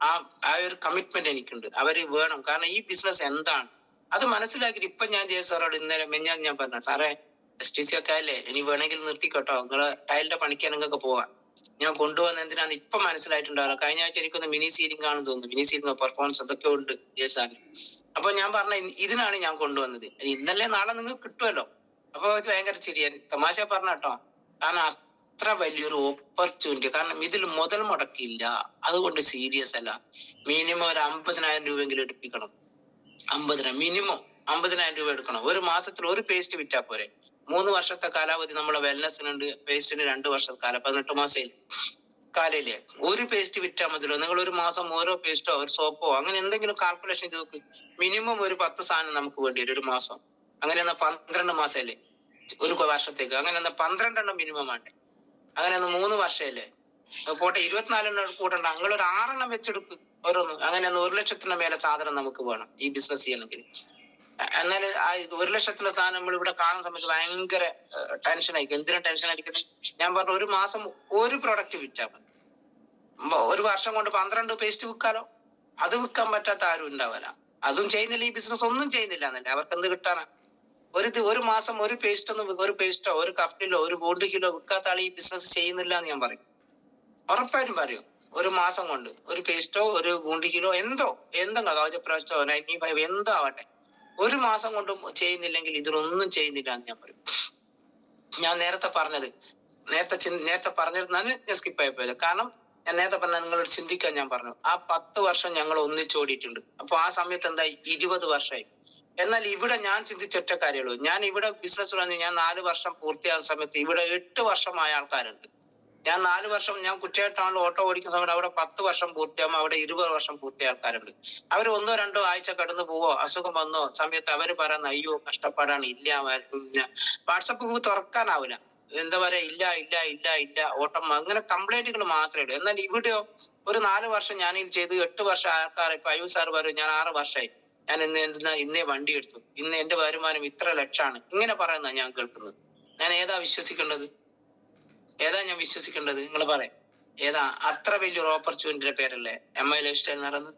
ആ ഒരു കമ്മിറ്റ്മെന്റ് എനിക്കുണ്ട്. അവര് വേണം. കാരണം ഈ ബിസിനസ് എന്താണ് അത് മനസ്സിലാക്കിയിട്ട് ഇപ്പൊ ഞാൻ ജയ സാറോട് ഇന്നലെ ഞാൻ പറഞ്ഞു, സാറേ STC ഒക്കെ അല്ലേ, ഇനി വേണമെങ്കിൽ നിർത്തിക്കോട്ടോ, നിങ്ങള് ടൈലിന്റെ പണിക്കാൻ നിങ്ങൾക്ക് പോവാം. ഞാൻ കൊണ്ടുവന്ന എന്തിനാന്ന് ഇപ്പൊ മനസ്സിലായിട്ടുണ്ടാവില്ല. കഴിഞ്ഞ ആഴ്ച എനിക്കൊന്ന് മിനി സീലിംഗ് ആണെന്ന് തോന്നുന്നു, മിനി സീലിംഗ് പെർഫോമൻസ് എന്തൊക്കെ ഉണ്ട് ജയ സാറിന്. അപ്പൊ ഞാൻ പറഞ്ഞ ഇതിനാണ് ഞാൻ കൊണ്ടുവന്നത്. ഇന്നലെ നാളെ നിങ്ങൾക്ക് കിട്ടുമല്ലോ. അപ്പൊ ഭയങ്കര ചിരിയാൻ തമാശ പറഞ്ഞ കേട്ടോ. കാരണം അത്ര വലിയൊരു ഓപ്പർച്യൂണിറ്റി. കാരണം ഇതിൽ മുതൽ മുടക്കില്ല, അതുകൊണ്ട് സീരിയസ് അല്ല. മിനിമം ഒരു 50,000 രൂപയെങ്കിലും എടുപ്പിക്കണം. 50,000 മിനിമം 50,000 രൂപ എടുക്കണം. ഒരു മാസത്തിൽ ഒരു പേസ്റ്റ് വിറ്റാ പോരെ. 3 വർഷത്തെ കാലാവധി നമ്മളെ വെൽനെസ്സിനുണ്ട്. പേസ്റ്റിന് 2 വർഷത്തെ കാലം, 18 മാസം കാലയില്ലേ. ഒരു പേസ്റ്റ് വിറ്റാൽ മതിയല്ലോ. നിങ്ങൾ ഒരു മാസം ഓരോ പേസ്റ്റോ ഒരു സോപ്പോ അങ്ങനെ എന്തെങ്കിലും കാൽക്കുലേഷൻ ചെയ്ത് നോക്ക്. മിനിമം ഒരു 10 സാധനം നമുക്ക് വേണ്ടി വരും ഒരു മാസം. അങ്ങനെ 12 മാസമല്ലേ ഒരു വർഷത്തേക്ക്. അങ്ങനെ 12 എണ്ണം മിനിമം വേണ്ടേ. അങ്ങനെ 3 വർഷമല്ലേ പോട്ടെ, 24 കൂട്ടണ്ട. നിങ്ങൾ ഒരു 6 എണ്ണം വെച്ചെടുക്ക് ഓരോന്നും. അങ്ങനെ 1,00,000 മേലെ സാധനം നമുക്ക് വേണം ഈ ബിസിനസ് ചെയ്യണമെങ്കിൽ. എന്നാൽ ആ 1,00,000 സാധനം നമ്മൾ ഇവിടെ കാണുന്ന സമയത്ത് ഭയങ്കര ടെൻഷൻ ആയിരിക്കും. എന്തിനാ ടെൻഷൻ ആയിരിക്കുന്നത്? ഞാൻ പറഞ്ഞു ഒരു മാസം ഒരു പ്രൊഡക്റ്റ് വിറ്റാൽ മതി. ഒരു വർഷം കൊണ്ട് 12 പേസ്റ്റ് വിൽക്കാലോ. അത് വിൽക്കാൻ പറ്റാത്ത ആരും ഉണ്ടാവില്ല. അതും ചെയ്യുന്നില്ല, ഈ ബിസിനസ് ഒന്നും ചെയ്യുന്നില്ല എന്നല്ലേ. അവർക്ക് എന്ത് കിട്ടാനാ? ഒരു മാസം ഒരു പേസ്റ്റോ ഒരു കഫ്റ്റിലോ ഒരു ബോണ്ട് കിലോ വിൽക്കാത്ത ആൾ ഈ ബിസിനസ് ചെയ്യുന്നില്ല എന്ന് ഞാൻ പറയും. ഉറപ്പായിട്ടും പറയും. ഒരു മാസം കൊണ്ട് ഒരു പേസ്റ്റോ ഒരു ബോണ്ട് കിലോ എന്തെങ്കിലും കവചപ്രാസ്റ്റോ 95 എന്തോ ആവട്ടെ, ഒരു മാസം കൊണ്ടും ചെയ്യുന്നില്ലെങ്കിൽ ഇതിലൊന്നും ചെയ്യുന്നില്ല എന്ന് ഞാൻ പറയും. ഞാൻ നേരത്തെ പറഞ്ഞിരുന്നാണ് ഞാൻ സ്കിപ്പ് ആയി പോയത്. കാരണം ഞാൻ നേരത്തെ പറഞ്ഞ നിങ്ങളോട് ചിന്തിക്കാൻ ഞാൻ പറഞ്ഞു. ആ 10 വർഷം ഞങ്ങൾ ഒന്നിച്ചോടിയിട്ടുണ്ട്. അപ്പൊ ആ സമയത്ത് എന്തായി? 20 വർഷമായി. എന്നാൽ ഇവിടെ ഞാൻ ചിന്തിച്ചൊറ്റ കാര്യമുള്ളൂ. ഞാൻ ഇവിടെ ബിസിനസ് വന്ന് ഞാൻ 4 വർഷം പൂർത്തിയാകുന്ന സമയത്ത് ഇവിടെ 8 വർഷമായ ആൾക്കാരുണ്ട്. ഞാൻ 4 വർഷം ഞാൻ കുറ്റേട്ടാണല്ലോ ഓട്ടോ ഓടിക്കുന്ന സമയത്ത് അവിടെ 10 വർഷം പൂർത്തിയാകുമ്പോൾ അവിടെ 20 വർഷം പൂർത്തിയായ ആൾക്കാരുണ്ട്. അവർ 1-2 ആഴ്ച കടന്നു പോവോ, അസുഖം വന്നോ സമയത്ത് അവര് പറയുന്ന അയ്യോ കഷ്ടപ്പാടാണ്, ഇല്ല വാട്സപ്പ് ഗ്രൂപ്പ് തുറക്കാനാവില്ല, എന്താ പറയാ, ഇല്ല ഓട്ടം, അങ്ങനെ കംപ്ലൈന്റുകൾ മാത്രമേ ഉള്ളൂ. എന്നാൽ ഇവിടെയോ ഒരു 4 വർഷം ഞാനിത് ചെയ്ത് 8 വർഷം ആൾക്കാർ ഇപ്പൊ അയ്യോ സാർ പറയും ഞാൻ 6 വർഷമായി, ഞാൻ ഇന്നേ വണ്ടി എടുത്തു, ഇന്ന് എന്റെ വരുമാനം ഇത്ര ലക്ഷമാണ്, ഇങ്ങനെ പറയുന്ന ഞാൻ കേൾക്കുന്നത്. ഞാൻ ഏതാ വിശ്വസിക്കേണ്ടത്? നിങ്ങൾ പറയാം. ഏതാ? അത്ര വലിയൊരു ഓപ്പർച്യൂണിറ്റിയുടെ പേരല്ലേ MI ലൈഫ് സ്റ്റൈൽ എന്ന് പറയുന്നത്.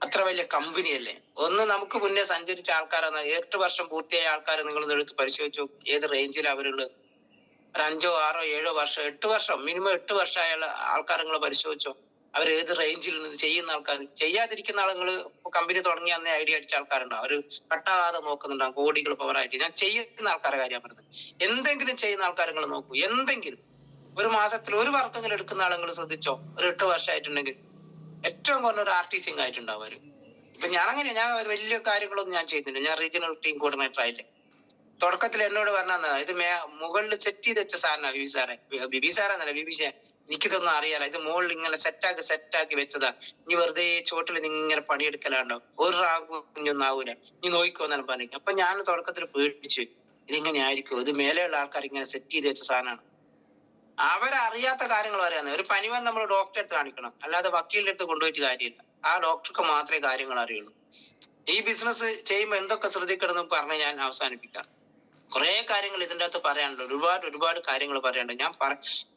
അത്ര വലിയ കമ്പനി അല്ലേ. ഒന്ന് നമുക്ക് മുന്നേ സഞ്ചരിച്ച ആൾക്കാരെന്ന 8 വർഷം പൂർത്തിയായ ആൾക്കാർ നിങ്ങൾ എടുത്ത് പരിശോധിച്ചു ഏത് റേഞ്ചിൽ അവരുള്ളത്. ഒരു 5, 6, 7 വർഷം, 8 വർഷം മിനിമം 8 വർഷമായ ആൾക്കാർ നിങ്ങൾ പരിശോധിച്ചോ. അവർ ഏത് റേഞ്ചിൽ നിന്ന് ചെയ്യുന്ന ആൾക്കാർ. ചെയ്യാതിരിക്കുന്ന ആളുകൾ കമ്പനി തുടങ്ങി അന്നേ ഐഡിയ അടിച്ച ആൾക്കാരുണ്ടാവും. അവർ കട്ടാകാതെ നോക്കുന്നുണ്ടാവും, കോടികൾ പവറായിട്ട്. ഞാൻ ചെയ്യുന്ന ആൾക്കാരെ കാര്യം പറഞ്ഞത്. എന്തെങ്കിലും ചെയ്യുന്ന ആൾക്കാർ നിങ്ങൾ നോക്കൂ. എന്തെങ്കിലും ഒരു മാസത്തിൽ ഒരു വർക്കെങ്കിലും എടുക്കുന്ന ആളുകൾ ശ്രദ്ധിച്ചോ. ഒരു 8 വർഷമായിട്ടുണ്ടെങ്കിൽ ഏറ്റവും കുറഞ്ഞ ഒരു RTC ആയിട്ടുണ്ടാവും അവര്. ഇപ്പൊ ഞാൻ വലിയ കാര്യങ്ങളൊന്നും ഞാൻ ചെയ്യുന്നില്ല. ഞാൻ റീജിയണൽ ടീം കോർഡിനേറ്റർ ആയില്ലേ. തുടക്കത്തിൽ എന്നോട് പറഞ്ഞാൽ ഇത് മുകളിൽ സെറ്റ് ചെയ്ത് വെച്ച സാധന ബിബി സാറെന്നല്ല, ബിബിഷ എനിക്കിതൊന്നും അറിയാല. ഇത് മുകളിൽ ഇങ്ങനെ സെറ്റാക്കി വെച്ചതാ. ഇനി വെറുതെ ചോട്ടിൽ ഇങ്ങനെ പണിയെടുക്കലാണ്ടോ, ഒരു റാഗും കുഞ്ഞൊന്നും ആവൂല, നീ നോക്കിക്കോന്നാണ് പറഞ്ഞു. അപ്പൊ ഞാൻ തുടക്കത്തിൽ പേടിച്ചു, ഇതിങ്ങനെ ആയിരിക്കും, ഇത് മേലെയുള്ള ആൾക്കാർ ഇങ്ങനെ സെറ്റ് ചെയ്ത് വെച്ച സാധനമാണ്. അവരറിയാത്ത കാര്യങ്ങൾ അറിയാന്ന്. ഒരു പനി വന്ന് നമ്മൾ ഡോക്ടറെ അടുത്ത് കാണിക്കണം, അല്ലാതെ വക്കീലിന്റെ അടുത്ത് കൊണ്ടുപോയിട്ട് കാര്യമില്ല. ആ ഡോക്ടർക്ക് മാത്രമേ കാര്യങ്ങൾ അറിയുള്ളൂ. ഈ ബിസിനസ് ചെയ്യുമ്പോൾ എന്തൊക്കെ ശ്രദ്ധിക്കണം എന്ന് പറഞ്ഞ് ഞാൻ അവസാനിപ്പിക്കാം. കുറെ കാര്യങ്ങൾ ഇതിൻ്റെ അകത്ത് പറയാനുണ്ട്, ഒരുപാട് കാര്യങ്ങൾ പറയാനുണ്ട്.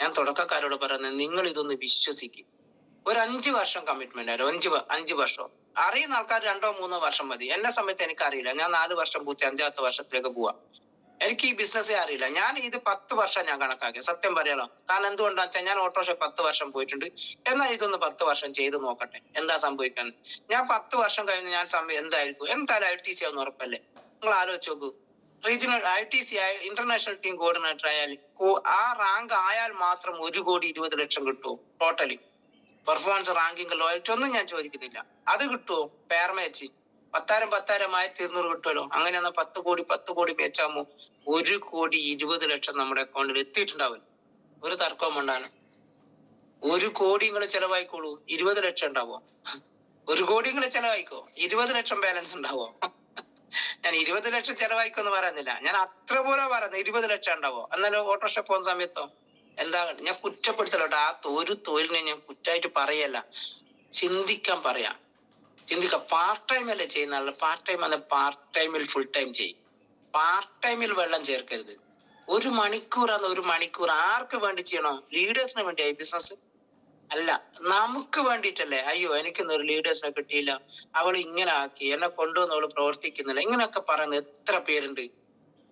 ഞാൻ തുടക്കക്കാരോട് പറയുന്നത്, നിങ്ങൾ ഇതൊന്ന് വിശ്വസിക്കും. ഒരു 5 വർഷം കമ്മിറ്റ്മെന്റ് ആയിരുന്നു. 5 വർഷം. അറിയുന്ന ആൾക്കാർ 2-3 വർഷം മതി. എന്നെ സമയത്ത് എനിക്കറിയില്ല. ഞാൻ 4 വർഷം പൂർത്തി 5ാമത്തെ വർഷത്തിലേക്ക് പോവാ. എനിക്ക് ഈ ബിസിനസ്സേ അറിയില്ല. ഞാൻ ഇത് 10 വർഷം ഞാൻ കണക്കാക്കി, സത്യം പറയാലോ. കാരണം എന്തുകൊണ്ടാന്ന് വെച്ചാൽ ഞാൻ ഓട്ടോറിക്ഷ 10 വർഷം പോയിട്ടുണ്ട്. എന്നാൽ ഇതൊന്ന് 10 വർഷം ചെയ്ത് നോക്കട്ടെ എന്താ സംഭവിക്കാന്ന്. ഞാൻ 10 വർഷം കഴിഞ്ഞ് ഞാൻ എന്തായാലും ITC ആവുന്ന ഉറപ്പല്ലേ. നിങ്ങൾ ആലോചിച്ച് നോക്കൂ. Regional ITC international team coordinator ആയാൽ ആ റാങ്ക് ആയാൽ മാത്രം 1,20,00,000 കിട്ടുമോ? ടോട്ടലി പെർഫോമൻസ് റാങ്കിങ് ലോയൽറ്റി ഒന്നും ഞാൻ ചോദിക്കുന്നില്ല. അത് കിട്ടുമോ? പെയർ മാച്ച് 10,000 1,200 കിട്ടുമല്ലോ. അങ്ങനെ 10 കോടി വെച്ചാകുമ്പോ 1,20,00,000 നമ്മുടെ അക്കൗണ്ടിൽ എത്തിയിട്ടുണ്ടാവില്ല. ഒരു തർക്കവും ഉണ്ടാണ്. 1 കോടി നിങ്ങൾ ചെലവായിക്കോളൂ, 20 ലക്ഷം ഉണ്ടാവോ? 1 കോടി നിങ്ങൾ ചെലവായിക്കോ, 20 ലക്ഷം ബാലൻസ് ഉണ്ടാവോ? ഞാൻ 20 ലക്ഷം ചെലവായിക്കൊന്ന് പറയുന്നില്ല, ഞാൻ അത്ര പോലെ പറയുന്നത് 20 ലക്ഷം ഉണ്ടാവോ? എന്നാലും ഓട്ടോറിക്ഷ പോകുന്ന സമയത്തോ എന്താ? ഞാൻ കുറ്റപ്പെടുത്തലോട്ടോ. ആ ഒരു തൊഴിലിനെ ഞാൻ കുറ്റമായിട്ട് പറയല്ല, ചിന്തിക്കാൻ പറയാം. ചിന്തിക്കാം. പാർട്ട് ടൈം അല്ലേ ചെയ്യുന്ന. പാർട്ട് ടൈം അല്ല, പാർട്ട് ടൈമിൽ ഫുൾ ടൈം ചെയ്യും. പാർട്ട് ടൈമിൽ വെള്ളം ചേർക്കരുത്. 1 മണിക്കൂറാണ്. 1 മണിക്കൂർ ആർക്ക് വേണ്ടി ചെയ്യണോ? ലീഡേഴ്സിന് വേണ്ടിയായി ബിസിനസ് അല്ല, നമുക്ക് വേണ്ടിയിട്ടല്ലേ. അയ്യോ എനിക്കൊന്നും ഒരു ലീഡേഴ്സിനെ കിട്ടിയില്ല, അവൾ ഇങ്ങനെ ആക്കി, എന്നെ കൊണ്ടുവന്ന് അവള് പ്രവർത്തിക്കുന്നില്ല, ഇങ്ങനെയൊക്കെ പറയുന്ന എത്ര പേരുണ്ട്.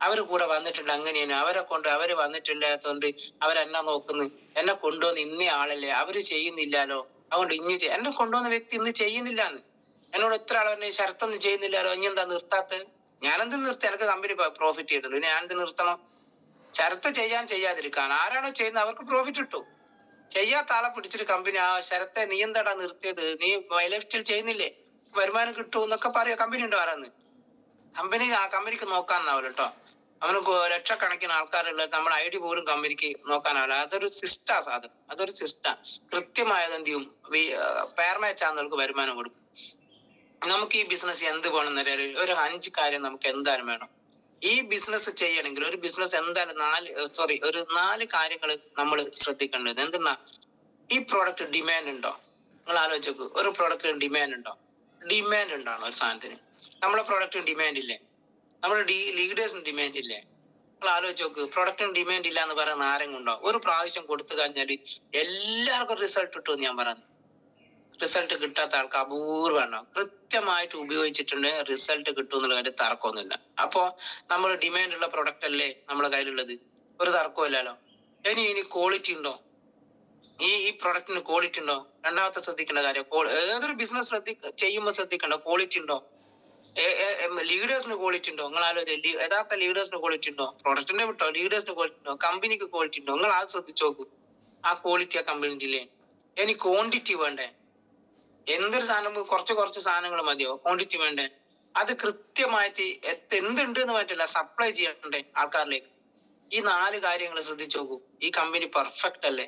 അവര് കൂടെ വന്നിട്ടുണ്ട്, അങ്ങനെയാണ് അവര് വന്നിട്ടില്ലാത്തതുകൊണ്ട് അവരെന്നെ നോക്കുന്നു. എന്നെ കൊണ്ടുവന്ന് ഇന്ന ആളല്ലേ, അവര് ചെയ്യുന്നില്ലാലോ, അതുകൊണ്ട് എന്നെ കൊണ്ടുവന്ന വ്യക്തി ഇന്ന് ചെയ്യുന്നില്ലാന്ന് എന്നോട് എത്ര ആൾ പറഞ്ഞ, ശരത്തൊന്നും ചെയ്യുന്നില്ലാലോ, ഇനി എന്താ നിർത്താത്ത? ഞാനെന്ത് നിർത്തി? എനിക്ക് കമ്പനി പ്രോഫിറ്റ് ചെയ്തിട്ടുള്ളൂ, ഞാൻ എന്ത് നിർത്തണം? ശരത്ത് ചെയ്യാതിരിക്കാൻ, ആരാണോ ചെയ്യുന്നത് അവർക്ക് പ്രോഫിറ്റ് കിട്ടും. ചെയ്യാത്ത ആളെ പിടിച്ചിട്ട് കമ്പനി, ആ ശരത്തെ നീ എന്താടാ നിർത്തിയത്, നീ ലൈഫിൽ ചെയ്യുന്നില്ലേ, വരുമാനം കിട്ടും എന്നൊക്കെ പറയാ. കമ്പനി ഉണ്ടോ ആരാന്ന്? കമ്പനിക്ക് നോക്കാന്നാവില്ല കേട്ടോ. അവന് ലക്ഷക്കണക്കിന് ആൾക്കാരുള്ള നമ്മൾ ID പോലും കമ്പനിക്ക് നോക്കാനാവില്ല. അതൊരു സിസ്റ്റാ സാധനം, അതൊരു സിസ്റ്റാ. കൃത്യമായത് എന്ത് ചെയ്യും? പെയർ മാച്ച് ആകുന്നവർക്ക് വരുമാനം കൊടുക്കും. നമുക്ക് ഈ ബിസിനസ് എന്ത് വേണമെന്നറിയാൽ ഒരു 5 കാര്യം നമുക്ക് എന്തായാലും വേണം. ഈ ബിസിനസ് ചെയ്യണമെങ്കിൽ ഒരു ബിസിനസ് എന്തായാലും 4 കാര്യങ്ങൾ നമ്മൾ ശ്രദ്ധിക്കേണ്ടത്. എന്തെന്നാ? ഈ പ്രോഡക്റ്റ് ഡിമാൻഡ് ഉണ്ടോ? നിങ്ങൾ ആലോചിച്ച് നോക്കൂ. ഒരു പ്രോഡക്റ്റിന് ഡിമാൻഡ് ഉണ്ടോ? ഡിമാൻഡ് ഉണ്ടാണോ ഒരു സാധനത്തിന്? നമ്മളെ പ്രോഡക്റ്റിന് ഡിമാൻഡ് ഇല്ലേ? നമ്മുടെ ലീഡേഴ്സിന് ഡിമാൻഡ് ഇല്ലേ? നിങ്ങൾ ആലോചിച്ച് നോക്ക്. പ്രൊഡക്റ്റിന് ഡിമാൻഡ് ഇല്ല എന്ന് പറയുന്ന ആരെങ്കിലും ഉണ്ടോ? ഒരു പ്രാവശ്യം കൊടുത്തു കഴിഞ്ഞാൽ എല്ലാവർക്കും റിസൾട്ട് കിട്ടുമെന്ന് ഞാൻ പറയുന്നത്. റിസൾട്ട് കിട്ടാത്ത ആൾക്ക് അപൂർവമാണ്. കൃത്യമായിട്ട് ഉപയോഗിച്ചിട്ടുണ്ട്, റിസൾട്ട് കിട്ടും എന്നുള്ള കാര്യം തർക്കമൊന്നുമില്ല. അപ്പോ നമ്മൾ ഡിമാൻഡുള്ള പ്രൊഡക്റ്റ് അല്ലേ നമ്മുടെ കയ്യിലുള്ളത്, ഒരു തർക്കമില്ലല്ലോ. ഇനി ക്വാളിറ്റി ഉണ്ടോ? ഈ പ്രൊഡക്റ്റിന് ക്വാളിറ്റി ഉണ്ടോ? രണ്ടാമത്തെ ശ്രദ്ധിക്കേണ്ട കാര്യം, ഏതൊരു ബിസിനസ് ചെയ്യുമ്പോൾ ശ്രദ്ധിക്കേണ്ട ക്വാളിറ്റി ഉണ്ടോ? ലീഡേഴ്സിന് ക്വാളിറ്റി ഉണ്ടോ? നിങ്ങൾ ആലോചിച്ച്, യഥാർത്ഥ ലീഡേഴ്സിന് ക്വാളിറ്റി ഉണ്ടോ? പ്രൊഡക്റ്റിന്റെ വിട്ടോ, ലീഡേഴ്സിന് ക്വാളിറ്റി ഉണ്ടോ? കമ്പനിക്ക് ക്വാളിറ്റി ഉണ്ടോ? നിങ്ങൾ അത് ശ്രദ്ധിച്ചു നോക്കൂ. ആ ക്വാളിറ്റി ആ കമ്പനിക്ക് ഇല്ലേ? ഇനി ക്വാണ്ടിറ്റി വേണ്ടേ? എന്തൊരു സാധനം കുറച്ച് സാധനങ്ങൾ മതിയോ? ക്വാണ്ടിറ്റി വേണ്ടേ? അത് കൃത്യമായിട്ട് എന്തുണ്ട് എന്ന് പറ്റില്ല, സപ്ലൈ ചെയ്യണ്ടേ ആൾക്കാരിലേക്ക്? ഈ 4 കാര്യങ്ങൾ ശ്രദ്ധിച്ചു നോക്കൂ. ഈ കമ്പനി പെർഫെക്റ്റ് അല്ലേ?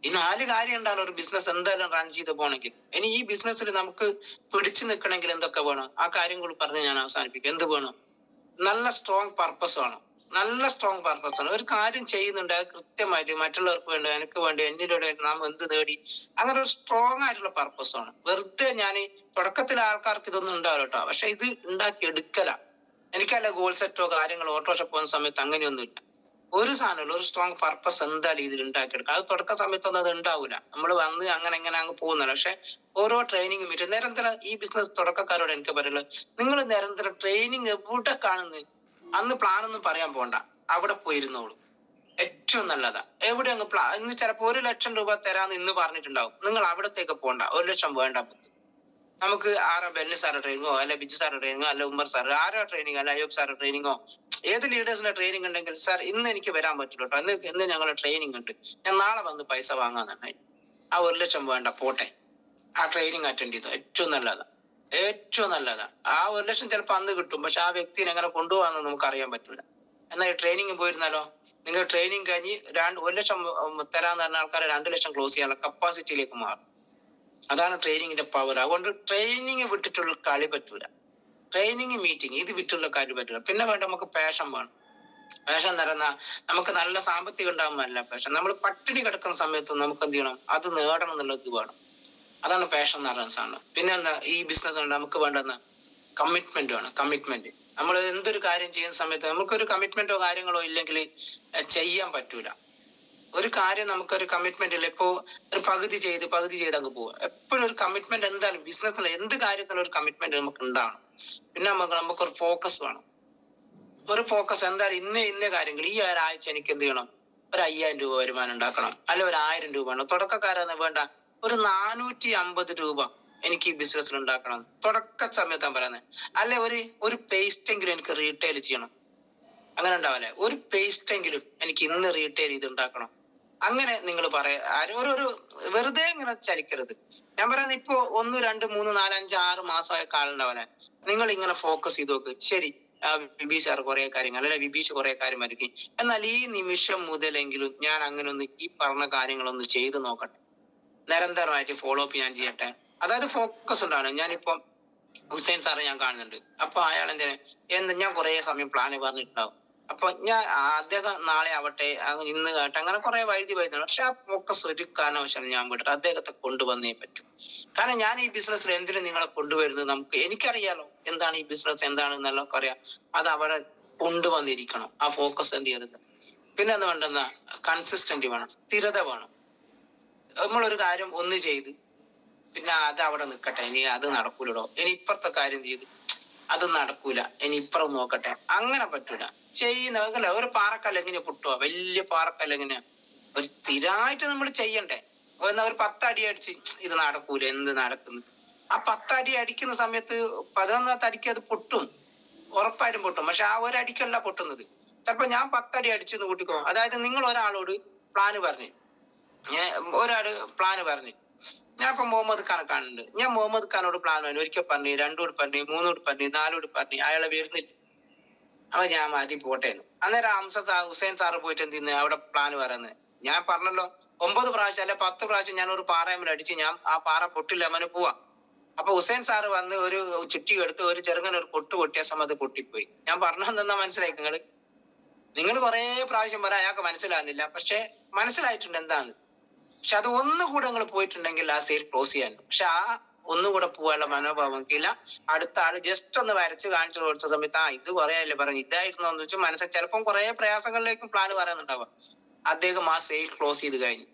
ഈ 4 കാര്യം ഉണ്ടാണ് ഒരു ബിസിനസ് എന്തായാലും റൺ ചെയ്ത് പോകണമെങ്കിൽ. ഇനി ഈ ബിസിനസ്സിൽ നമുക്ക് പിടിച്ചു നിൽക്കണമെങ്കിൽ എന്തൊക്കെ വേണം? ആ കാര്യങ്ങൾ പറഞ്ഞ് ഞാൻ അവസാനിപ്പിക്കും. എന്ത് വേണം? നല്ല സ്ട്രോങ് പർപ്പസ് വേണം. നല്ല സ്ട്രോങ് പർപ്പസ് ആണ്. ഒരു കാര്യം ചെയ്യുന്നുണ്ട്, അത് കൃത്യമായിട്ട് മറ്റുള്ളവർക്ക് വേണ്ടി, എനിക്ക് വേണ്ടി, എന്നിലൂടെ നാം എന്ത് നേടി, അങ്ങനെ ഒരു സ്ട്രോങ് ആയിട്ടുള്ള പർപ്പസ് ആണ്. വെറുതെ ഞാൻ തുടക്കത്തിൽ ആൾക്കാർക്ക് ഇതൊന്നും ഉണ്ടാവില്ല കേട്ടോ, പക്ഷെ ഇത് ഉണ്ടാക്കി എടുക്കല. എനിക്കല്ല ഗോൾ സെറ്റോ കാര്യങ്ങളോ ഓട്ടോറിക്ഷ പോകുന്ന സമയത്ത് അങ്ങനെയൊന്നുമില്ല. ഒരു സാധനമല്ല, ഒരു സ്ട്രോങ് പർപ്പസ് എന്തായാലും ഇതിൽ ഉണ്ടാക്കിയെടുക്കാം. അത് തുടക്ക സമയത്തൊന്നും അത് ഉണ്ടാവില്ല, നമ്മൾ വന്ന് അങ്ങനെ അങ്ങ് പോകുന്നില്ല. പക്ഷെ ഓരോ ട്രെയിനിങ്ങും പറ്റും നിരന്തരം. ഈ ബിസിനസ് തുടക്കക്കാരോട് എനിക്ക് പറയുള്ളത്, നിങ്ങൾ നിരന്തരം ട്രെയിനിങ് എവിടെ കാണുന്നത്, അന്ന് പ്ലാൻ ഒന്നും പറയാൻ പോണ്ട, അവിടെ പോയിരുന്നോളൂ. ഏറ്റവും നല്ലതാ. എവിടെ അങ്ങ് ഇന്ന് ചിലപ്പോ 1 ലക്ഷം രൂപ തരാന്ന് ഇന്ന് പറഞ്ഞിട്ടുണ്ടാവും. നിങ്ങൾ അവിടത്തേക്ക് പോണ്ട, 1 ലക്ഷം വേണ്ട. നമുക്ക് ആരോ ബെന്നി സാറ് ട്രെയിനിങ്ങോ, അല്ലെ ബിജു സാറ് ട്രെയിനിങ്ങോ, അല്ലെ ഉമ്മർ സാർ ആരോ ട്രെയിനിങ്ങോ, അല്ലെ അയ്യൂബ് സാറ് ട്രെയിനിങ്ങോ, ഏത് ലീഡേഴ്സിന്റെ ട്രെയിനിങ് ഉണ്ടെങ്കിൽ, സാർ ഇന്ന് എനിക്ക് വരാൻ പറ്റില്ല കേട്ടോ, ഇന്ന് ഞങ്ങളുടെ ട്രെയിനിങ് ഉണ്ട്, ഞാൻ നാളെ വന്ന് പൈസ വാങ്ങാന്നുണ്ടായി. ആ 1 ലക്ഷം വേണ്ട, പോട്ടെ. ആ ട്രെയിനിങ് അറ്റൻഡ് ചെയ്തോ, ഏറ്റവും നല്ലതാ. ആ 1 ലക്ഷം ചിലപ്പോൾ അന്ന് കിട്ടും, പക്ഷെ ആ വ്യക്തിനെ എങ്ങനെ കൊണ്ടുപോകാന്ന് നമുക്ക് അറിയാൻ പറ്റില്ല. എന്നാൽ ട്രെയിനിങ് പോയിരുന്നാലോ, നിങ്ങൾ ട്രെയിനിങ് കഴിഞ്ഞ് 1 ലക്ഷം തരാന്ന് പറഞ്ഞ ആൾക്കാരെ 2 ലക്ഷം ക്ലോസ് ചെയ്യാനുള്ള കപ്പാസിറ്റിയിലേക്ക് മാറും. അതാണ് ട്രെയിനിങ്ങിന്റെ പവർ. അതുകൊണ്ട് ട്രെയിനിങ് വിട്ടിട്ടുള്ള കളി പറ്റൂല. ട്രെയിനിങ് മീറ്റിംഗ് ഇത് വിട്ടുള്ള കാര്യം പറ്റൂല. പിന്നെ വേണ്ട നമുക്ക് പാഷൻ വേണം. പാഷൻ നിറഞ്ഞ നമുക്ക് നല്ല സാമ്പത്തികം ഉണ്ടാകുമ്പോഴല്ല പാഷൻ. നമ്മൾ പട്ടിണി കിടക്കുന്ന സമയത്ത് നമുക്ക് എന്ത് ചെയ്യണം, അത് നേടണം എന്നുള്ളത് വേണം. അതാണ് പാഷൻ എന്ന് പറയുന്ന സാധനം. പിന്നെ എന്താ ഈ ബിസിനസ് കൊണ്ട് നമുക്ക് വേണ്ടുന്ന കമ്മിറ്റ്മെന്റ് വേണം. കമ്മിറ്റ്മെന്റ്. നമ്മൾ എന്തൊരു കാര്യം ചെയ്യുന്ന സമയത്ത് നമുക്കൊരു കമ്മിറ്റ്മെന്റോ കാര്യങ്ങളോ ഇല്ലെങ്കിൽ ചെയ്യാൻ പറ്റൂല. ഒരു കാര്യം നമുക്കൊരു കമ്മിറ്റ്മെന്റ് ഇല്ല. ഇപ്പോ ഒരു പകുതി ചെയ്ത് അങ്ങ് പോവുക. എപ്പോഴും ഒരു കമ്മിറ്റ്മെന്റ് എന്തായാലും ബിസിനസ്സിൽ എന്ത് കാര്യത്തിലും ഒരു കമ്മിറ്റ്മെന്റ് നമുക്ക് ഉണ്ടാവണം. പിന്നെ നമുക്കൊരു ഫോക്കസ് വേണം. ഒരു ഫോക്കസ് എന്തായാലും ഇന്ന കാര്യങ്ങൾ ഈ ഒരാഴ്ച എനിക്ക് എന്ത് ചെയ്യണം, ഒരു 5000 രൂപ വരുമാനം ഉണ്ടാക്കണം, അല്ലെ ഒരു 1000 രൂപ വേണം. തുടക്കക്കാരെന്ന് വേണ്ട ഒരു 450 രൂപ എനിക്ക് ഈ ബിസിനസ്സിൽ ഉണ്ടാക്കണം. തുടക്ക സമയത്താണ് പറയുന്നത്. അല്ലെ ഒരു പേസ്റ്റെങ്കിലും എനിക്ക് റീറ്റെയിൽ ചെയ്യണം. അങ്ങനെ ഉണ്ടാവല്ലേ, ഒരു പേസ്റ്റെങ്കിലും എനിക്ക് ഇന്ന് റീറ്റെയിൽ ചെയ്ത് ഉണ്ടാക്കണം. അങ്ങനെ നിങ്ങൾ ഒരു വെറുതെ ഇങ്ങനെ ചലിക്കരുത്. ഞാൻ പറയുന്നത് ഇപ്പോ 1, 2, 3, 4, 5, 6 മാസമായ കാലുണ്ടാവനെ നിങ്ങൾ ഇങ്ങനെ ഫോക്കസ് ചെയ്ത് നോക്ക്. ശരി, വിബീഷ് സാർ കുറെ കാര്യങ്ങൾ, അല്ലെ വിബീഷ് കുറെ കാര്യം വരയ്ക്കും. എന്നാൽ ഈ നിമിഷം മുതലെങ്കിലും ഞാൻ അങ്ങനെ ഒന്ന് ഈ പറഞ്ഞ കാര്യങ്ങളൊന്ന് ചെയ്ത് നോക്കട്ടെ. നിരന്തരമായിട്ട് ഫോളോ അപ്പ് ഞാൻ ചെയ്യട്ടെ. അതായത് ഫോക്കസ് ഉണ്ടാണ്. ഞാനിപ്പം ഹുസൈൻ സാറെ ഞാൻ കാണുന്നുണ്ട്. അപ്പൊ അയാൾ എന്താ ഞാൻ കുറെ സമയം പ്ലാന് പറഞ്ഞിട്ടുണ്ടാവും. അപ്പൊ ഞാൻ അദ്ദേഹം നാളെ ആവട്ടെ, ഇന്ന് ആവട്ടെ, അങ്ങനെ കുറെ വഴുതി വരുന്നുണ്ട്. പക്ഷെ ആ ഫോക്കസ് ഒരു കാരണവശാലും ഞാൻ വിട്ടിട്ട് അദ്ദേഹത്തെ കൊണ്ടുവന്നേ പറ്റൂ. കാരണം ഞാൻ ഈ ബിസിനസ്സിൽ എന്തിനു നിങ്ങളെ കൊണ്ടുവരുന്നത് എനിക്കറിയാലോ എന്താണ് ഈ ബിസിനസ് എന്താണെന്നെല്ലാം അറിയാം. അത് അവരെ കൊണ്ടുവന്നിരിക്കണം. ആ ഫോക്കസ് എന്ത് ചെയ്യരുത്. പിന്നെ എന്താ വേണ്ടെന്ന കൺസിസ്റ്റന്റ് വേണം, സ്ഥിരത വേണം. നമ്മളൊരു കാര്യം ഒന്ന് ചെയ്ത് പിന്നെ അത് അവിടെ നിൽക്കട്ടെ, ഇനി അത് നടക്കൂലോ, ഇനി ഇപ്പുറത്തെ കാര്യം ചെയ്ത് അത് നടക്കൂല, ഇനി ഇപ്പുറം നോക്കട്ടെ, അങ്ങനെ പറ്റൂല. ചെയ്യുന്ന ഒരു പാറക്കല്ല് എങ്ങനെയാ പൊട്ടുക, വലിയ പാറക്കല്ല് എങ്ങനെയാ, ഒരു സ്ഥിരമായിട്ട് നമ്മൾ ചെയ്യണ്ടേ. എന്നാ ഒരു 10 അടി അടിച്ച് ഇത് നടക്കൂല, എന്ത് നടക്കുന്നു. ആ 10 അടി അടിക്കുന്ന സമയത്ത് 11ാമത്തെ അടിക്ക് അത് പൊട്ടും, ഉറപ്പായിട്ടും പൊട്ടും. പക്ഷെ ആ ഒരു അടിക്കല്ല പൊട്ടുന്നത്. ചിലപ്പോ ഞാൻ 10 അടി അടിച്ചെന്ന് കൂട്ടിക്കോ. അതായത് നിങ്ങൾ ഒരാളോട് പ്ലാന് പറഞ്ഞു, ഞാൻ ഇപ്പൊ മുഹമ്മദ് ഖാനെ കാണുന്നുണ്ട്. ഞാൻ മുഹമ്മദ് ഖാനോട് പ്ലാൻ പറഞ്ഞു, ഒരിക്കൽ പറഞ്ഞു, 2 പറഞ്ഞു, 3 പറഞ്ഞു, 4 പറഞ്ഞു, അയാളെ വരുന്നില്ല. അപ്പൊ ഞാൻ മതി പോട്ടേന്ന്. അന്നേരം ഹുസൈൻ സാറ് പോയിട്ട് എന്ത് ചെയ്യുന്നത്, അവിടെ പ്ലാൻ പറയുന്നത്. ഞാൻ പറഞ്ഞല്ലോ 9 പ്രാവശ്യം അല്ലെ 10 പ്രാവശ്യം ഞാൻ ഒരു പാറയമ്മൽ അടിച്ച് ഞാൻ ആ പാറ പൊട്ടില്ല, അവന് പോവാ. അപ്പൊ ഹുസൈൻ സാറ് വന്ന് ഒരു ചുറ്റി എടുത്ത് ഒരു ചെറുങ്ങനെ ഒരു പൊട്ട് പൊട്ടിയ സമയത്ത് പൊട്ടിപ്പോയി. ഞാൻ പറഞ്ഞതെന്നാ മനസ്സിലായി നിങ്ങൾ കുറെ പ്രാവശ്യം പറയാൻ അയാൾക്ക് മനസ്സിലാകുന്നില്ല. പക്ഷെ മനസ്സിലായിട്ടുണ്ട് എന്താണ്. പക്ഷെ അത് ഒന്നുകൂടെ നിങ്ങൾ പോയിട്ടുണ്ടെങ്കിൽ ആ സെയിൽ ക്ലോസ് ചെയ്യാൻ. പക്ഷെ ആ ഒന്നുകൂടെ പോകാനുള്ള മനോഭാവം ഇല്ല. അടുത്ത ആള് ജസ്റ്റ് ഒന്ന് വരച്ച് കാണിച്ചു കൊടുത്ത സമയത്ത് ഇത് കുറേയല്ലേ പറഞ്ഞു, ഇതായിരുന്നു എന്ന് വെച്ചാൽ മനസ്സിൽ ചിലപ്പം കുറെ പ്രയാസങ്ങളിലേക്കും പ്ലാൻ പറയുന്നുണ്ടാവാം. അദ്ദേഹം ആ സെയിൽ ക്ലോസ് ചെയ്ത് കഴിഞ്ഞു.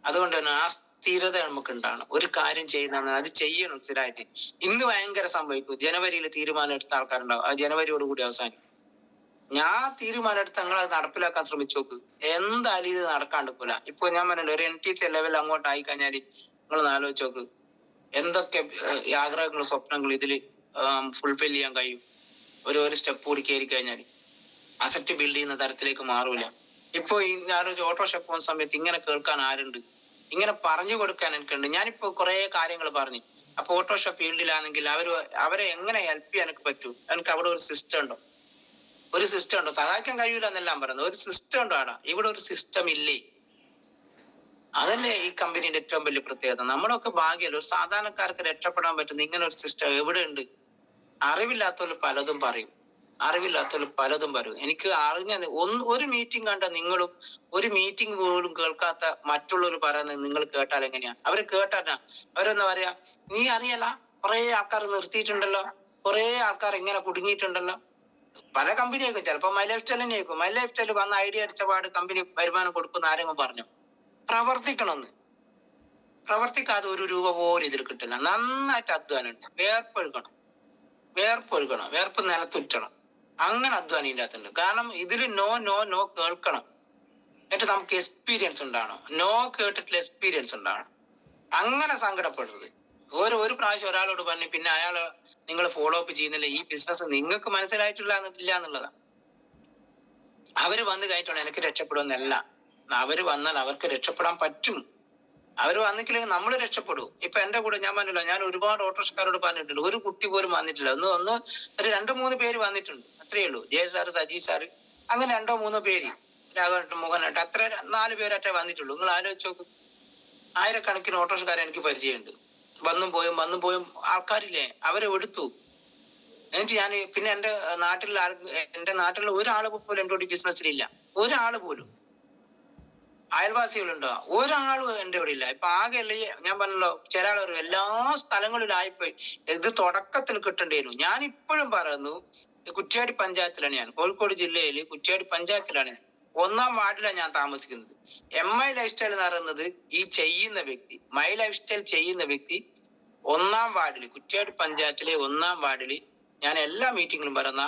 അതുകൊണ്ട് തന്നെ ആ സ്ഥിരത നമുക്ക് ഉണ്ടാവണം. ഒരു കാര്യം ചെയ്യുന്ന അത് ചെയ്യണം സ്ഥിരമായിട്ട്. ഇന്ന് ഭയങ്കര സംഭവിക്കും. ജനുവരിയിൽ തീരുമാനം എടുത്ത ആൾക്കാരുണ്ടാവും, അത് ജനുവരിയോട് കൂടി അവസാനിക്കും. ഞാൻ തീരുമാനം എടുത്ത് നിങ്ങൾ അത് നടപ്പിലാക്കാൻ ശ്രമിച്ചു നോക്ക്. എന്തായാലും ഇത് നടക്കാണ്ടിരിക്കൂല. ഇപ്പൊ ഞാൻ പറഞ്ഞല്ലോ, ഒരു NTC ലെവൽ അങ്ങോട്ട് ആയി കഴിഞ്ഞാൽ നിങ്ങൾ ആലോചിച്ച് നോക്ക്, എന്തൊക്കെ ആഗ്രഹങ്ങളും സ്വപ്നങ്ങളും ഇതിൽ ഫുൾഫിൽ ചെയ്യാൻ കഴിയും. ഒരു സ്റ്റെപ്പ് കൂടി കയറി കഴിഞ്ഞാൽ അസറ്റ് ബിൽഡ് ചെയ്യുന്ന തരത്തിലേക്ക് മാറൂല. ഇപ്പൊ ഞാനൊരു ഓട്ടോഷോപ്പ് പോകുന്ന സമയത്ത് ഇങ്ങനെ കേൾക്കാൻ ആരുണ്ട്, ഇങ്ങനെ പറഞ്ഞു കൊടുക്കാൻ എനിക്കുണ്ട്. ഞാനിപ്പോ കുറെ കാര്യങ്ങൾ പറഞ്ഞു. അപ്പൊ ഓട്ടോഷോപ്പ് ഫീൽഡിലാണെങ്കിൽ അവരെ എങ്ങനെ ഹെൽപ്പ് ചെയ്യാൻ എനിക്ക് പറ്റൂ, എനിക്ക് അവിടെ ഒരു സിസ്റ്റം ഉണ്ടോ, സഹായിക്കാൻ കഴിയൂല എന്നെല്ലാം പറയുന്നത്. ഒരു സിസ്റ്റം ഉണ്ടോ ആടാ? ഇവിടെ ഒരു സിസ്റ്റം ഇല്ലേ. അതല്ലേ ഈ കമ്പനിയുടെ ഏറ്റവും വലിയ പ്രത്യേകത. നമ്മളൊക്കെ ഭാഗ്യമല്ല, ഒരു സാധാരണക്കാർക്ക് രക്ഷപ്പെടാൻ പറ്റുന്ന ഇങ്ങനെ ഒരു സിസ്റ്റം എവിടെ ഉണ്ട്? അറിവില്ലാത്തവർ പലതും പറയും. എനിക്ക് ഒരു മീറ്റിംഗ് കണ്ട നിങ്ങളും ഒരു മീറ്റിംഗ് പോലും കേൾക്കാത്ത മറ്റുള്ളവർ പറയുന്നത് നിങ്ങൾ കേട്ടാൽ എങ്ങനെയാ? അവര് കേട്ടാ അവരെന്താ പറയാ, നീ അറിയല, കുറെ ആൾക്കാർ നിർത്തിയിട്ടുണ്ടല്ലോ, കുറെ ആൾക്കാർ ഇങ്ങനെ കുടുങ്ങിയിട്ടുണ്ടല്ലോ. പല കമ്പനിയായിരിക്കും, ചിലപ്പോ മൈ ലൈഫ് സ്റ്റൈൽ തന്നെയായിരിക്കും. മൈ ലൈഫ് സ്റ്റൈൽ വന്ന ഐഡിയ അടിച്ച പാട് കമ്പനി വരുമാനം കൊടുക്കുന്ന ആരെങ്കിലും പറഞ്ഞു. പ്രവർത്തിക്കണമെന്ന്. പ്രവർത്തിക്കാതെ ഒരു രൂപ പോലും ഇതിൽ കിട്ടില്ല. നന്നായിട്ട് അധ്വാനം, വേർപ്പ് നിലത്തുറ്റണം. അങ്ങനെ അധ്വാനം ഇതിൻ്റെ അകത്തുണ്ട്. കാരണം ഇതിൽ നോ കേൾക്കണം. എന്നിട്ട് നമുക്ക് എക്സ്പീരിയൻസ് ഉണ്ടാവണം. നോ കേട്ടിട്ടുള്ള എക്സ്പീരിയൻസ് ഉണ്ടാവണം. അങ്ങനെ സങ്കടപ്പെടരുത്. ഒരു പ്രാവശ്യം ഒരാളോട് പറഞ്ഞു പിന്നെ അയാള് നിങ്ങൾ ഫോളോ അപ്പ് ചെയ്യുന്നില്ല, ഈ ബിസിനസ് നിങ്ങൾക്ക് മനസ്സിലായിട്ടില്ല എന്നുള്ളതാണ്. അവര് വന്ന് കഴിഞ്ഞിട്ടുണ്ട് എനിക്ക് രക്ഷപ്പെടുമെന്നല്ല. അവര് വന്നാൽ അവർക്ക് രക്ഷപ്പെടാൻ പറ്റും. അവര് വന്നിട്ടില്ലെങ്കിൽ നമ്മൾ രക്ഷപ്പെടും. ഇപ്പൊ എന്റെ കൂടെ ഞാൻ പറഞ്ഞില്ല, ഞാൻ ഒരുപാട് ഓട്ടോറിക്ഷക്കാരോട് പറഞ്ഞിട്ടുണ്ട്, ഒരു കുട്ടി പോലും വന്നിട്ടില്ല. ഒരു 2-3 പേര് വന്നിട്ടുണ്ട്, അത്രയേ ഉള്ളൂ. ജയ സാറ്, സജി സാറ്, അങ്ങനെ 2-3 പേര്. രാഘവൻ മോഹനായിട്ട് അത്ര 4 പേരൊറ്റേ വന്നിട്ടുള്ളൂ. നിങ്ങൾ ആലോചിച്ച് നോക്ക്. ആയിരക്കണക്കിന് ഓട്ടോറിക്ഷക്കാരെ എനിക്ക് പരിചയമുണ്ട്. വന്നും പോയും ആൾക്കാരില്ലേ, അവരെ എടുത്തു. എന്നിട്ട് ഞാൻ പിന്നെ എന്റെ നാട്ടിലുള്ള ഒരാൾ പോലും എന്റെ ബിസിനസ്സിലില്ല. ഒരാൾ പോലും. അയൽവാസികളുണ്ടോ? ഒരാളും എന്റെ ഇവിടെ ഇല്ല. ഇപ്പൊ ആകെയല്ലേ ഞാൻ പറഞ്ഞല്ലോ, ചില ആളുകൾ എല്ലാ സ്ഥലങ്ങളിലായിപ്പോയി. ഇത് തുടക്കത്തിൽ കിട്ടേണ്ടിയിരുന്നു. ഞാൻ ഇപ്പോഴും പറയുന്നു, കുറ്റ്യാടി പഞ്ചായത്തിലാണ് ഞാൻ, കോഴിക്കോട് ജില്ലയിൽ കുറ്റ്യാടി പഞ്ചായത്തിലാണ്. 1-ാം വാർഡിലാണ് ഞാൻ താമസിക്കുന്നത്. MI ലൈഫ് സ്റ്റൈൽ എന്ന് പറയുന്നത് ഈ ചെയ്യുന്ന വ്യക്തി, മൈ ലൈഫ് സ്റ്റൈൽ ചെയ്യുന്ന വ്യക്തി 1-ാം വാർഡിൽ, കുറ്റ്യാടി പഞ്ചായത്തിലെ 1-ാം വാർഡിൽ ഞാൻ എല്ലാ മീറ്റിങ്ങിലും പറയുന്ന,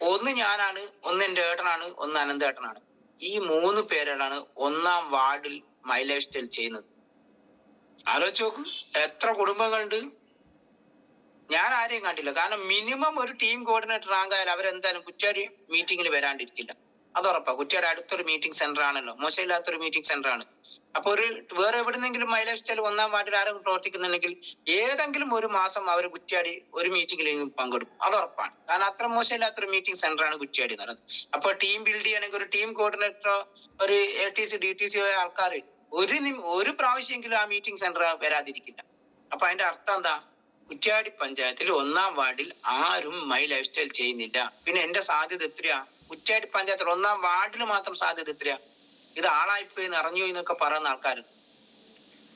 ഒന്ന് ഞാനാണ്, ഒന്ന് എന്റെ ഏട്ടനാണ്, ഒന്ന് അനന്തേട്ടനാണ്. ഈ 3 പേരാണ് 1-ാം വാർഡിൽ മൈ ലൈഫ് സ്റ്റൈൽ ചെയ്യുന്നത്. ആലോചിച്ച് നോക്കും, എത്ര കുടുംബങ്ങളുണ്ട്. ഞാൻ ആരെയും കണ്ടില്ല. കാരണം മിനിമം ഒരു ടീം കോർഡിനേറ്റർ റാങ്ക് ആയാലും അവരെന്തായാലും കുറ്റ്യാടി മീറ്റിംഗിൽ വരാണ്ടിരിക്കില്ല. അത് ഉറപ്പാ. കുറ്റ്യാടി അടുത്തൊരു മീറ്റിംഗ് സെന്റർ ആണല്ലോ, മോശമില്ലാത്തൊരു മീറ്റിംഗ് സെന്റർ ആണ്. അപ്പൊ വേറെ എവിടുന്നെങ്കിലും മൈ ലൈഫ് സ്റ്റൈൽ 1-ാം വാർഡിൽ ആരും പ്രവർത്തിക്കുന്നുണ്ടെങ്കിൽ ഏതെങ്കിലും ഒരു മാസം അവർ കുറ്റ്യാടി ഒരു മീറ്റിംഗിൽ പങ്കെടുക്കും. അത് ഉറപ്പാണ്. കാരണം അത്ര മോശമില്ലാത്തൊരു മീറ്റിംഗ് സെന്റർ ആണ് കുറ്റ്യാടി എന്ന് പറയുന്നത്. അപ്പൊ ടീം ബിൽഡ് ചെയ്യണമെങ്കിൽ ഒരു ടീം കോർഡിനേറ്ററോ ഒരു ATC DTC ആൾക്കാർ ഒരു പ്രാവശ്യമെങ്കിലും ആ മീറ്റിംഗ് സെന്റർ വരാതിരിക്കില്ല. അപ്പൊ അതിന്റെ അർത്ഥം എന്താ? കുറ്റ്യാടി പഞ്ചായത്തിൽ 1-ാം വാർഡിൽ ആരും മൈ ലൈഫ് സ്റ്റൈൽ ചെയ്യുന്നില്ല. പിന്നെ എന്റെ സാധ്യത എത്രയാ? കുറ്റ്യാടി പഞ്ചായത്തിൽ 1-ാം വാർഡിൽ മാത്രം സാധ്യത എത്രയാ? ഇത് ആളായിപ്പോയി നിറഞ്ഞു എന്നൊക്കെ പറയുന്ന ആൾക്കാർ.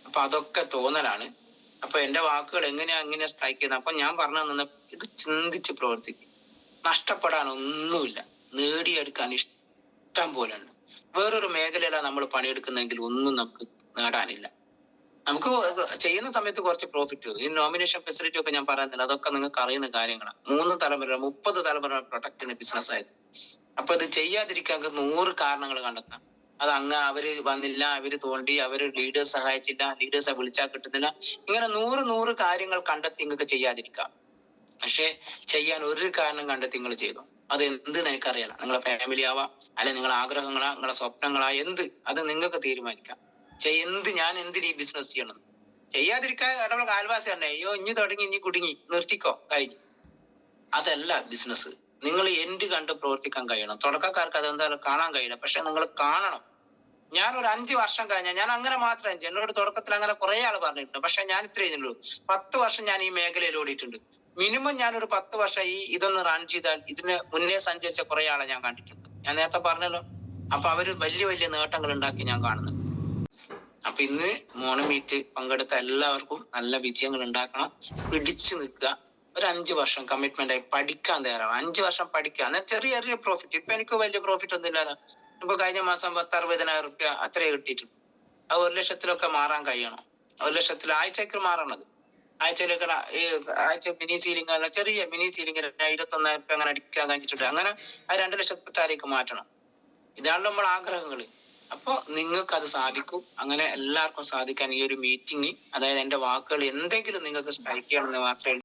അപ്പൊ അതൊക്കെ തോന്നലാണ്. അപ്പൊ എന്റെ വാക്കുകൾ എങ്ങനെയാ സ്ട്രൈക്ക് ചെയ്യുന്നത്? അപ്പൊ ഞാൻ പറഞ്ഞു തന്നെ, ഇത് ചിന്തിച്ച് പ്രവർത്തിക്കും. നഷ്ടപ്പെടാൻ ഒന്നുമില്ല, നേടിയെടുക്കാൻ ഇഷ്ടം പോലെ ഉണ്ട്. വേറൊരു മേഖലയിലാണ് നമ്മൾ പണിയെടുക്കുന്നെങ്കിൽ ഒന്നും നമുക്ക് നേടാനില്ല. നമുക്ക് ചെയ്യുന്ന സമയത്ത് കുറച്ച് പ്രോഫിറ്റ് വരും. ഈ നോമിനേഷൻ ഫെസിലിറ്റി ഒക്കെ ഞാൻ പറയുന്നില്ല, അതൊക്കെ നിങ്ങൾക്ക് അറിയുന്ന കാര്യങ്ങളാണ്. 3 തലമുറ 30 തലമുറ പ്രൊട്ടക്ടിന് ബിസിനസ് ആയത്. അപ്പൊ ഇത് ചെയ്യാതിരിക്കാൻ 100 കാരണങ്ങൾ കണ്ടെത്താം. അത് അവര് വന്നില്ല, അവര് തോണ്ടി, അവര് ലീഡേഴ്സ് സഹായിച്ചില്ല, ലീഡേഴ്സെ വിളിച്ചാൽ കിട്ടുന്നില്ല, ഇങ്ങനെ 100 കാര്യങ്ങൾ കണ്ടെത്തി നിങ്ങൾക്ക് ചെയ്യാതിരിക്കാം. പക്ഷെ ചെയ്യാൻ ഒരു കാരണം കണ്ടെത്തി നിങ്ങൾ ചെയ്തു. അത് എന്ത് എനിക്കറിയാലോ. നിങ്ങളെ ഫാമിലി ആവാം, അല്ലെ നിങ്ങളെ ആഗ്രഹങ്ങളാ, നിങ്ങളെ സ്വപ്നങ്ങളാ, എന്ത്, അത് നിങ്ങൾക്ക് തീരുമാനിക്കാം. ഞാൻ എന്തിനീ ബിസിനസ് ചെയ്യണം? ചെയ്യാതിരിക്കാൻ ഇടപെടൽ അയൽവാസി തന്നെ, അയ്യോ ഇനി തുടങ്ങി, ഇനി കുടുങ്ങി, നിർത്തിക്കോ, കഴിഞ്ഞു. അതല്ല ബിസിനസ്. നിങ്ങൾ എൻഡ് കണ്ട് പ്രവർത്തിക്കാൻ കഴിയണം. തുടക്കക്കാർക്ക് അതെന്തായാലും കാണാൻ കഴിയില്ല, പക്ഷെ നിങ്ങൾ കാണണം. ഞാൻ ഒരു 5 വർഷം കഴിഞ്ഞാൽ ഞാൻ അങ്ങനെ മാത്രം, എന്നോട് തുടക്കത്തിൽ അങ്ങനെ കുറെ ആൾ പറഞ്ഞിട്ടുണ്ട്, പക്ഷെ ഞാൻ ഇത്രയേ ഉള്ളൂ. 10 വർഷം ഞാൻ ഈ മേഖലയിൽ ഓടിയിട്ടുണ്ട്. മിനിമം ഞാനൊരു 10 വർഷം ഇതൊന്ന് റൺ ചെയ്താൽ ഇതിന് മുന്നേ സഞ്ചരിച്ച കുറെ ആളെ ഞാൻ കണ്ടിട്ടുണ്ട്. ഞാൻ നേരത്തെ പറഞ്ഞല്ലോ. അപ്പൊ അവര് വലിയ നേട്ടങ്ങൾ ഉണ്ടാക്കി ഞാൻ കാണുന്നു. അപ്പൊ ഇന്ന് മോർണിംഗ് മീറ്റ് പങ്കെടുത്ത എല്ലാവർക്കും നല്ല വിജയങ്ങൾ ഉണ്ടാക്കണം. പിടിച്ചു നിൽക്കുക. ഒരു 5 വർഷം കമ്മിറ്റ്മെന്റ് ആയി പഠിക്കാൻ തയ്യാറാവും. 5 വർഷം പഠിക്കുക. എന്നാൽ ചെറിയ പ്രോഫിറ്റ്. ഇപ്പൊ എനിക്ക് വലിയ പ്രോഫിറ്റ് ഒന്നും ഇല്ലല്ലോ. ഇപ്പൊ കഴിഞ്ഞ മാസം 10-60,000 രൂപ അത്രേ കിട്ടിയിട്ടുണ്ട്. അത് 1 ലക്ഷത്തിലൊക്കെ മാറാൻ കഴിയണം. 1 ലക്ഷത്തിൽ ആഴ്ചക്ക് മാറണത്. ആഴ്ച മിനി സീലിംഗ് അല്ല, ചെറിയ മിനി സീലിംഗ് 21,000 രൂപ അങ്ങനെ അടിക്കാൻ കഴിഞ്ഞിട്ടുണ്ട്. അങ്ങനെ ആ 2 ലക്ഷത്തിലേക്ക് മാറ്റണം. ഇതാണല്ലോ നമ്മൾ ആഗ്രഹങ്ങള്. അപ്പൊ നിങ്ങൾക്ക് അത് സാധിക്കും. അങ്ങനെ എല്ലാവർക്കും സാധിക്കാൻ ഈ ഒരു മീറ്റിംഗ്, അതായത് എന്റെ വാക്കുകൾ എന്തെങ്കിലും നിങ്ങൾക്ക് സ്ട്രൈക്ക് ചെയ്യണമെന്ന് മാത്രമേ